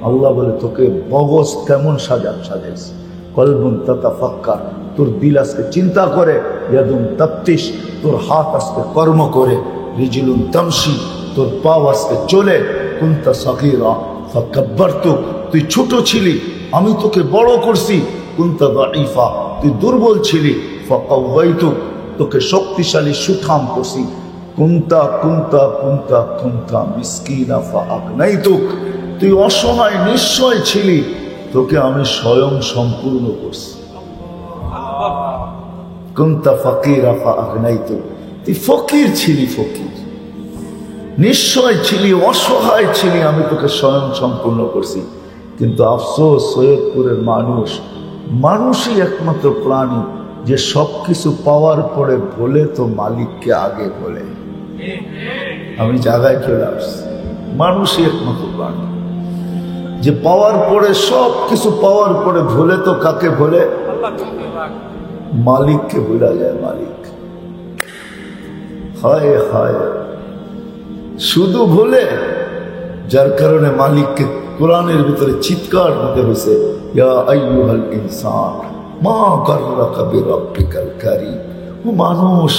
আল্লাহ বলে তোকে মগজ কেমন সাজাইছি। কলবুন তাতাফাক্কার, তোর দিল আজকে চিন্তা করে। ইয়াদুন তাফতিশ, তোর হাত আজকে কর্ম করে। রিজলুন তামশি, তোর পাও আজকে চলে। কুনতা সাগীরা ফাকাব্বারতুক, তুই ছোট ছিলি আমি তোকে বড় করছি। কুনতা দাঈফা, তুই দুর্বল ছিলি। ফাকাওয়াইতুক, তোকে শক্তিশালী সুঠাম করছি। কুনতা কুনতা কুনতা কুনতা মিসকিনা ফাআগনাইতুক, তুই অসহায় নিশ্চয় ছিলি, তোকে আমি স্বয়ং সম্পূর্ণ করছি। কুনতা ফাকিরা ফাআগনাইতুক, তুই ফকির ছিলি, ফকির নিশ্চয় ছিলি, অসহায় ছিলি, আমি তোকে স্বয়ং সম্পূর্ণ করছি। কিন্তু আফসোস, সৈয়দপুরের মানুষই একমাত্র প্রাণী যে সবকিছু পাওয়ার পরে বলে তো মালিককে আগে বলে। আমি জায়গায় চলে আসছি, মানুষই একমাত্র প্রাণী যে পাওয়ার পরে, সব কিছু পাওয়ার পরে ভুলে তো কাকে বলে? মালিককে ভুলা যায়। মালিক হায় হায়, শুধু ভুলে, যার কারণে মালিককে কোরআনের ভিতরে চিৎকার দিতে হয়েছে, ইয়া আইয়ুহাল ইনসান মা গাররাকা বিরাব্বিকাল কারীম। ও মানুষ,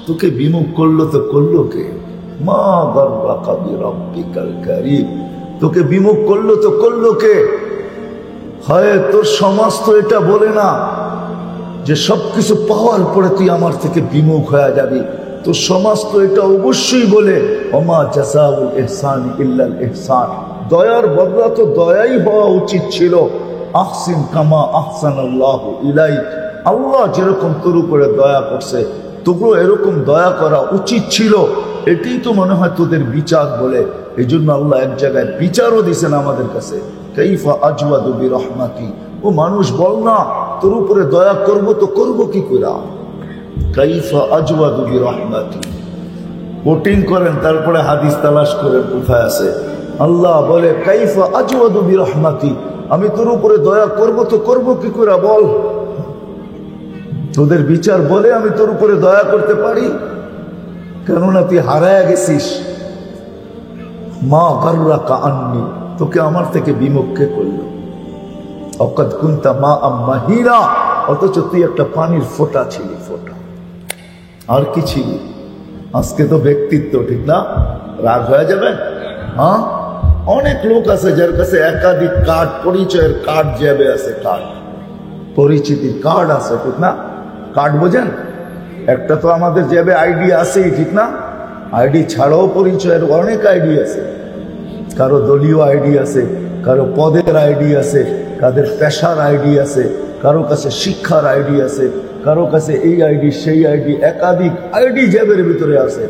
তোকে বিমুখ করলো তো করলো কে? মা গাররাকা বিরাব্বিকাল কারীম, তোকে বিমুখ করলো তো করলো কে? হয় তোর সমাজ তো এটা বলে না যে সবকিছু পাওয়ার পরে তুই আমার থেকে বিমুখ হয়ে যাবি। তো সমাজ তো এটা অবশ্যই বলে, ওমা জাযাউল ইহসানি ইল্লাল ইহসান, দয়ার বদলা তো দয়াই হওয়া উচিত ছিল। আহসিন কামা আহসানাল্লাহু ইলাইক, আল্লাহ যেরকম তোর উপরে দয়া করছে তোকেও এরকম দয়া করা উচিত ছিল। এটাই তো মনে হয় তোদের বিচার বলে। এই জন্য আল্লাহ এক জায়গায় বিচারও দিয়েছেন আমাদের কাছে, কাইফা আজওয়াদু বিরহমাতি, ও মানুষ বল না তোর উপরে দয়া করবো তো করবো কি করে? কাইফা আজওয়াদু বিরহমাতি, কোটিং করেন, তারপরে হাদিস তালাশ করেন কোথায় আছে। আল্লাহ বলে কাইফা আজওয়াদু বিরহমাতি, আমি তোর উপরে দয়া করবো তো করবো কি করে বল? তোদের বিচার বলে আমি তোর উপরে দয়া করতে পারি? কেননা তুই হারায়া গেছিস। মা গাররাকা আন্নি, তোকে আমার থেকে বিমুখে করলো। অকাদ কুনতা মা মাহিরা, অথচ তুই একটা পানির ফোঁটা ছিলি, ফোঁটা। আর কি ছিলি? আজকে তো ব্যক্তিত্ব, ঠিক না? রাগ হয়ে যাবে? হ্যাঁ, অনেক লোক আছে যার কাছে একাধিক কার্ড, পরিচয়ের কার্ড যাবে আছে, কার্ড পরিচিতির কার্ড আছে, ঠিক না? কার্ড বোঝেন? একটা তো আমাদের যাবে আইডি আছেই, ঠিক না? আইডি ছাড়াও পরিচয়ের অনেক আইডি আছে। কারো দলীয় আইডি আছে, কারো পদের আইডি আছে, কাদের পেশার আইডি আছে, কারো কাছে শিক্ষার আইডি আছে, কারো কাছে এই আইডি সেই আইডি, একাধিক আইডি জ্যাবের ভিতরে আছে।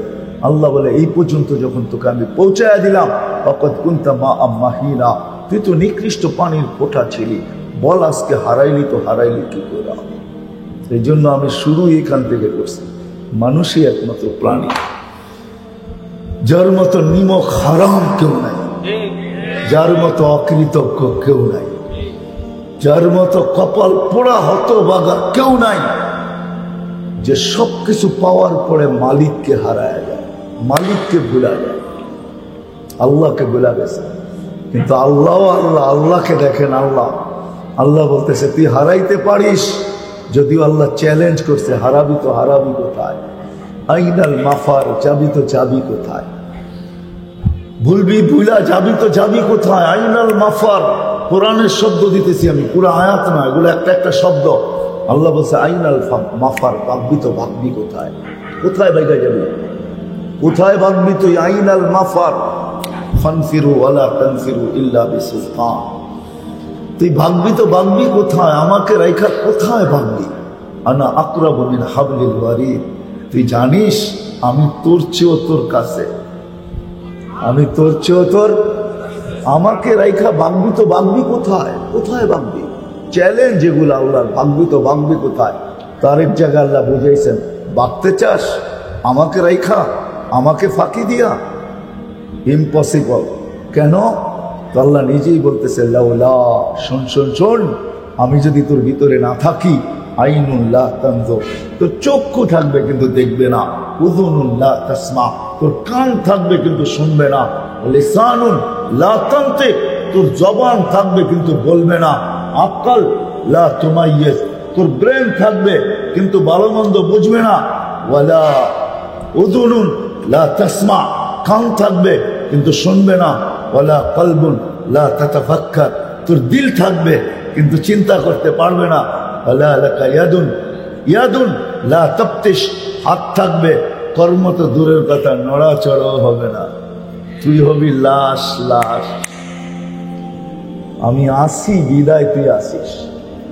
আল্লাহ বলে এই পর্যন্ত যখন তোকে আমি পৌঁছায় দিলাম, অকদ কুনতা মা মাহিনা, তুই তো নিকৃষ্ট পানির ফোঁটা ছিলি, বল আজকে হারাইলি তো হারাইলি কি করে? এই জন্য আমি শুরু এখান থেকে করছি, মানুষই একমাত্র প্রাণী যার মতো নিমক হারাম কেউ নাই, যার মতো অকৃতজ্ঞ কেউ নাই, যার মতো কপাল পোড়া হতভাগা কেউ নাই, যে সবকিছু পাওয়ার পরে মালিককে হারায় যায়, মালিককে ভুলা যায়, আল্লাহকে ভুলা গেছে। কিন্তু আল্লাহ আল্লাহ, আল্লাহকে দেখেন, আল্লাহ বলতেছে তুই হারাইতে পারিস। যদিও আল্লাহ চ্যালেঞ্জ করছে, হারাবি তো হারাবি কোথায়? আইনাল মাফার, যাবি তো যাবি কোথায়? ভুলবি ভুলা যাবি তো যাবি কোথায়? আইনাল মাফার, কোরআনের শব্দ দিতেছি আমি, পুরো আয়াত না, এগুলো একটা একটা শব্দ। আল্লাহ বলছে আইনাল মাফার, ভাববি তো ভাববি কোথায়? কোথায় বাইরে যাবি? কোথায় ভাববি তুই? আইনাল মাফার, ফানফিরু ওয়ালা তানফিরু ইল্লা বিসুলতান। তুই ভাগবি তো ভাগবি কোথায়? আমাকে রাইখা কোথায় ভাগবি? আনা আকরাবু মিন হাবলিল ওয়ারিদ। তুই জানিস আমি তোর চেয়েও তোর কাছে, আমি তোর চেয়েও তোর। আমাকে রাইখা ভাগবি তো ভাগবি কোথায়? কোথায় ভাগবি? চ্যালেঞ্জ এগুলো আল্লাহর। ভাগবি তো ভাগবি কোথায়? তার এক জায়গায় আল্লাহ বুঝাইছেন, ভাগতে চাস আমাকে রাইখা, আমাকে ফাঁকি দিয়া? ইম্পসিবল। কেন? তো আল্লাহ নিজেই বলতেছে, লাউলা, শোন শোন শোন, আমি যদি তোর ভিতরে না থাকি, আইনুল্লাহ তানজুর, তোর চক্ষু থাকবে কিন্তু দেখবে না, উযুনুল্লাহ তাসমা, তোর কান থাকবে কিন্তু শুনবে না, লিসানুন লা তানতিক, তোর জবান থাকবে কিন্তু বলবে না, আক্কাল লা তুমাইয়িজ, তোর ব্রেন থাকবে কিন্তু ভালো মন্দ বুঝবে না, ওয়ালা উযুনুন লা তাসমা, কান থাকবে কিন্তু শুনবে না, ওয়ালা কলবুন লা তাতাফাক্কার, তোর দিল থাকবে কিন্তু চিন্তা করতে পারবে না, ওয়ালা লাকা ইয়াদুন ইয়াদুন লা তাফতিশ, হাত থাকবে, কর্ম তো দূরের কথা, নড়াচড়াও হবে না, তুই হবি লাশ লাশ। আমি আসি বিদায়, তুই আসিস,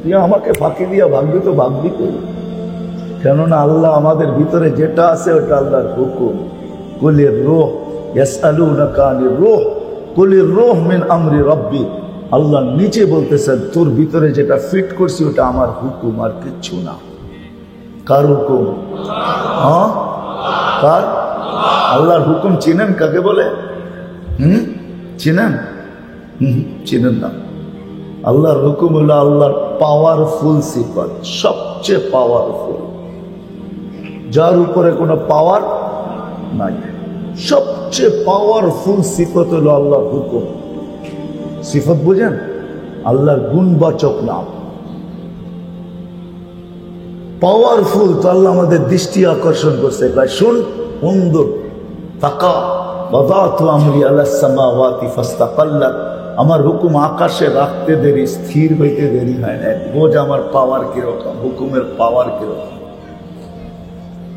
তুই আমাকে ফাঁকি দিয়া ভাগবি তো ভাগবি করি। কেননা আল্লাহ আমাদের ভিতরে যেটা আছে ওটা আল্লাহর হুকুম। কুলির রূহ ইয়াসআলুনাকা আনির রূহ কুলির রূহ মিন আমরি রাব্বি। আল্লাহ নিচে বলতেছেন, তোর ভিতরে যেটা ফিট করছি ওটা আমার হুকুম, আর কিচ্ছু না। কার হুকুম? হ্যাঁ, কার? আল্লাহর হুকুম চিনেন কাকে বলে? চিনেন? চিনেন না। আল্লাহর হুকুম হলো আল্লাহর পাওয়ারফুল সিফাত, সবচেয়ে পাওয়ারফুল, যার উপরে কোনো পাওয়ার নাই। সবচেয়ে পাওয়ারফুল সিফত হলো আল্লাহর হুকুম। সিফত বুঝেন? আল্লাহর গুণবাচক নাম পাওয়ারফুল। তো আল্লাহ আমাদের দৃষ্টি আকর্ষণ করছে, তাই শুন, উনদুর, তাকা, ওয়াদাতু আমরি আলাস সামাওয়াতি ফাস্তাকাল্লাত, আমার হুকুম আকাশে রাখতে দেরি, স্থির হইতে দেরি হয় না। বোঝ আমার পাওয়ার কিরকম, হুকুমের পাওয়ার কিরকম।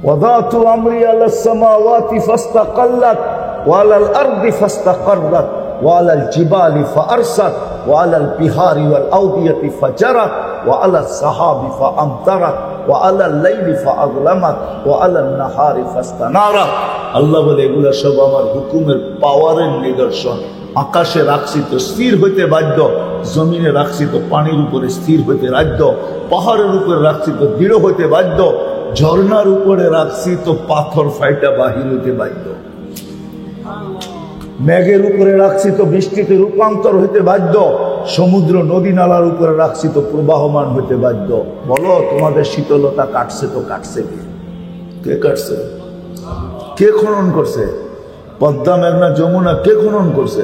ওয়াদাতু আমরি আলাস সামাওয়াতি ফাস্তাকাল্লাত ওয়া আলাল আরদি ফাস্তাকাররাত ওয়া আলাল জিবালি ফাআরসাত ওয়া আলাল বিহারি ওয়াল আওদিয়াতি ফাজারাত ওয়া আলাস সাহাবি ফাআমতারাত ওয়া আলাল লাইলি ফাআযলামাত ওয়া আলান নাহারি ফাস্তানারাত। আল্লাহ বলে এগুলা সব আমার হুকুমের পাওয়ারের নিদর্শন। আকাশে রাখছি তো স্থির হইতে বাধ্য, জমিনে রাখছি তো পানির উপরে স্থির হইতে বাধ্য, পাহাড়ের উপরে রাখছি তো দৃঢ় হইতে বাধ্য, ঝর্ণার উপরে রাখছি তো পাথর ফাইটা বাহির হইতে বাধ্য, মেঘের উপরে রাখছি তো বৃষ্টিতে রূপান্তর হইতে বাধ্য, সমুদ্র নদী নালার উপরে রাখছি তো প্রবাহমান হইতে বাধ্য। বলো, তোমাদের শীতলতা কাটছে তো কাটছে কে? কাটছে কে? খনন করছে? পদ্মা, মেঘনা, যমুনা কে খনন করছে?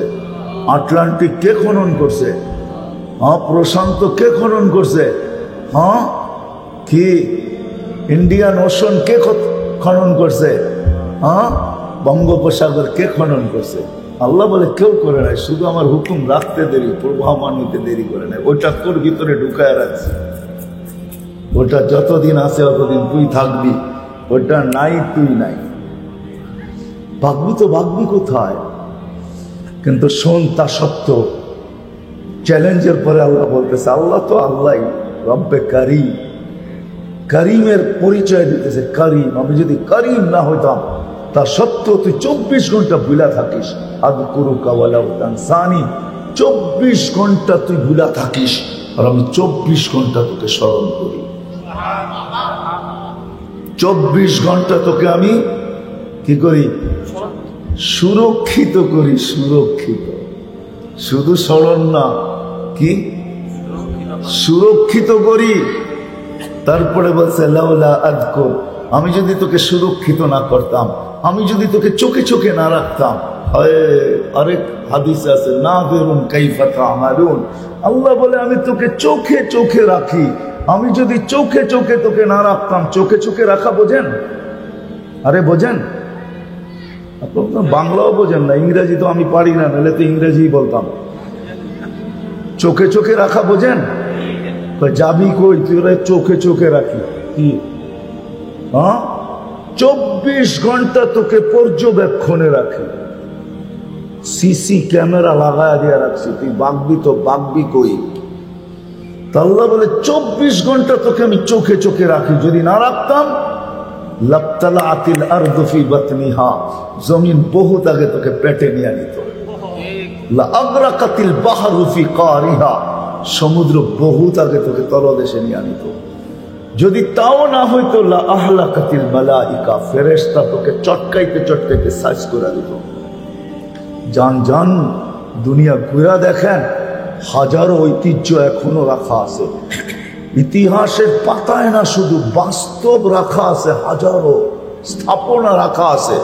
আটলান্টিক কে খনন করছে? হ্যাঁ, প্রশান্ত কে খনন করছে? হ্যাঁ, কি ইন্ডিয়ান ওশন কে খনন করছে? হ্যাঁ, বঙ্গোপসাগর কে খনন করছে? আল্লাহ বলে কেউ করে নাই, শুধু আমার হুকুম রাখতে দেরি, প্রবাহমান হইতে দেরি করে নাই। ওটা তোর ভিতরে ঢুকায় রাখছে, ওটা যতদিন আছে ততদিন তুই থাকবি, ওটা নাই তুই নাই। ভাগবি তো ভাগবি কোথায়? কিন্তু শোন, তা সত্য চ্যালেঞ্জের পরে আল্লাহ বলতেছে, আল্লাহ তো আল্লাহ রব্বে কারিম, করিমের পরিচয় দিতেছে করিম। আমি যদি করিম না হইতাম, তা সত্ত্বেও তুই 24 ঘন্টা ভুলা থাকিস। আযকুরুকা ওয়ালাউ তানসানি, 24 ঘন্টা তুই ভুলা থাকিস, আর আমি 24 ঘন্টা তোকে স্মরণ করি। 24 ঘন্টা তোকে আমি কি করি? সুরক্ষিত করি, সুরক্ষিত। শুধু স্মরণ না, কি সুরক্ষিত করি। তারপরে বলছে লাউলা আযকুর, আমি যদি তোকে সুরক্ষিত না করতাম, আমি যদি তোকে চোখে চোখে না রাখতাম। আরেক হাদিস আছে, নাযিরুন কাইফা তা'মালুন, আল্লাহ বলে আমি তোকে চোখে চোখে রাখি। আমি যদি চোখে চোখে তোকে না রাখতাম, চোখে চোখে রাখা বোঝেন? আরে বোঝেন? আপনার বাংলাও বোঝেন না, ইংরেজি তো আমি পারি না, নাহলে তো ইংরেজি বলতাম। চোখে চোখে রাখা বোঝেন? যাবি কই? তুই চোখে চোখে রাখি কি? হ্যাঁ, 24 ঘন্টা তোকে পর্যবেক্ষণে রাখি, সিসি ক্যামেরা লাগায় দিয়ে রাখছি। তুই বাগবি তো বাগবি কই? আল্লাহ বলে 24 ঘন্টা তোকে আমি চোখে চোখে রাখি, যদি না রাখতাম লাবতালাআতিল আরদু ফি বাতনিহা, জমিন বহুত আগে তোকে পেটে নিয়ে নিত। লা আগরাকাতিল বাহরু ফি কারিহা, সমুদ্র বহুত আগে তোকে তলদেশে নিয়ে নিত। যদি তাও না হইতো লা আহলাকাতিল মালাইকা, ফেরেশতা তোকে চটকাইতে চটকাইতে সাইজ করে দিত। জান জান দুনিয়া ঘুরা দেখেন, হাজারো ঐতিহ্য এখনো রাখা আছে। ইতিহাসের পাতায় না, শুধু বাস্তব রাখা আছে, হাজারো স্থাপনা রাখা আছে,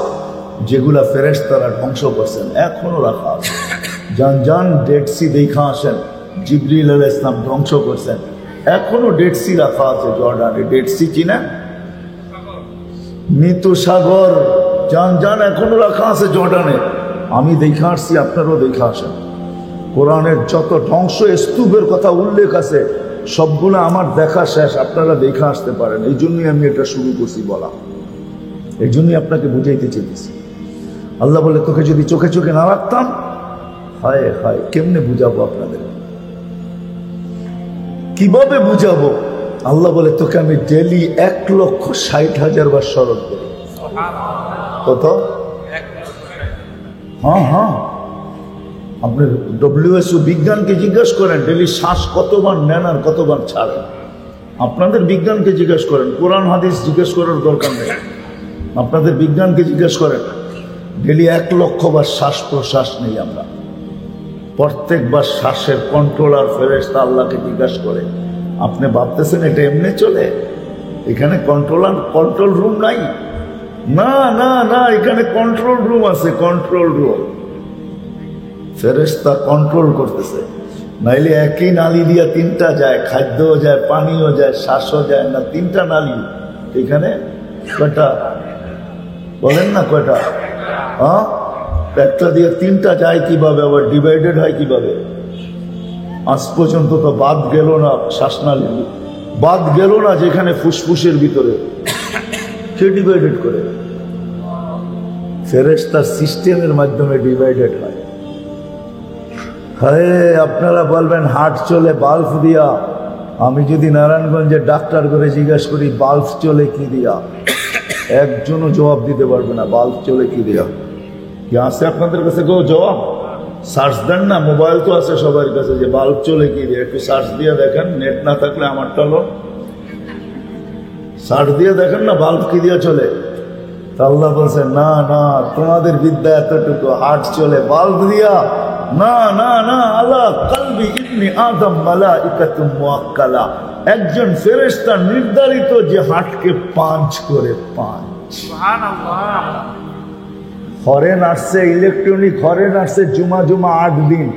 যেগুলা ফেরেশতারা ধ্বংস করছেন, এখনো রাখা আছে। যান যান ডেড সি দেখা আসেন, জিবরিল আলাইহিস সালাম ধ্বংস করছেন, এখনো ডেড সি রাখা আছে জর্ডানে। ডেড সি চিনেন? মৃত সাগর, যান যান এখনো রাখা আছে জর্ডানে। আমি দেখা আসছি, আপনারাও দেখা আসেন। কোরআনের যত ধ্বংস স্তূপের কথা উল্লেখ আছে, সবগুলো আমার দেখা শেষ, আপনারা দেখা আসতে পারেন। এই জন্যই আমি এটা শুরু করছি বলা, এই জন্যই আপনাকে বুঝাইতে চেয়েছি। আল্লাহ বলে তোকে যদি চোখে চোখে না রাখতাম, হায় হায় কেমনে বুঝাবো আপনাদের, কিভাবে বুঝাবো? আল্লাহ বলে তোকে আমি ডেলি 1,60,000 বার স্মরণ করি। কত? হ্যাঁ হ্যাঁ, আপনি WHO বিজ্ঞানকে জিজ্ঞাসা করেন ডেলি শ্বাস কতবার নেন আর কতবার ছাড়েন। আপনাদের বিজ্ঞানকে জিজ্ঞাসা করেন, কোরআন হাদিস জিজ্ঞেস করার দরকার নেই। আপনাদের বিজ্ঞানকে জিজ্ঞাসা করেন, ডেলি 1,00,000 বার শ্বাস প্রশ্বাস নেই আমরা। প্রত্যেকবার শ্বাসের কন্ট্রোলার ফেরেশতা আল্লাহকে জিজ্ঞাসা করে। আপনি ভাবতেছেন এটা এমনি চলে? এখানে কন্ট্রোল রুম নাই? না না না, এখানে কন্ট্রোল রুম আছে, কন্ট্রোল রুম। ফেরেশতা কন্ট্রোল করতেছে, নাইলে একই নালি দিয়া 3টা যায়, খাদ্যও যায়, পানিও যায়, শ্বাসও যায় না। 3টা নালি এখানে, কয়টা বলেন না? কয়টা? হ্যাঁ, একটা দিয়ে 3টা যায় কিভাবে, আবার ডিভাইডেড হয় কিভাবে? আজ পর্যন্ত তো বাদ গেল না, শ্বাসনালী বাদ গেল না, যেখানে ফুসফুসের ভিতরে। কে ডিভাইডেড করে? ফেরেশতার সিস্টেমের মাধ্যমে ডিভাইডেড হয়। হ্যাঁ, আপনারা বলবেন হার্ট চলে বাল্ব দিয়া। আমি যদি নারায়ণগঞ্জে ডাক্তার করে জিজ্ঞাসা করি বাল্ব চলে কি দিয়া, একজনও জবাব দিতে পারবে না বাল্ব চলে কি দিয়া। কি আছে আপনাদের কাছে কেউ জবাব? সার্চ দেন না, মোবাইল তো আছে সবার কাছে, যে বাল্ব চলে কি দিয়ে। একটু সার্চ দিয়ে দেখেন, নেট না থাকলে আমারটা হলো, সার্চ দিয়ে দেখেন না বাল্ব কি দিয়ে চলে। আল্লাহ বলছে না না, তোমাদের বিদ্যা এতটুকু, হার্ট চলে বাল্ব দিয়া। না না না, আলা কলবি ইবনি আদম মালাইকাতুম মুআক্কালা, একজন ফেরেশতা নির্ধারিত যে হার্টকে পাঞ্চ করে। সুবহানাল্লাহ। হরেন আসছে, ইলেকট্রনিক হরেন আসছে, জুমা 8 দিন।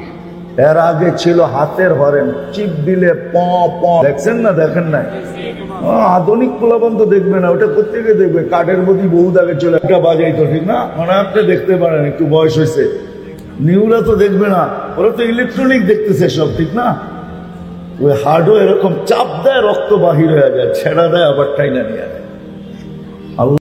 এর আগে ছিল হাতের হরেন, চিপ দিলে প প। দেখছেন না? দেখেন না? আধুনিক পোলাপান তো দেখবে না, ওটা প্রত্যেকে দেখবে। কাঠের প্রতি বহুত আগে চলে একটা বাজাইতো, ঠিক না? মানে আপনি দেখতে পারেন, একটু বয়স হয়েছে। নিউরা তো দেখবে না, ওরা তো ইলেকট্রনিক দেখতেছে সব, ঠিক না? ওই হার্ডও এরকম চাপ দেয়, রক্ত বাহির হয়ে যায়, ছেড়া দেয়, আবার টাইনা নিয়ে যায়।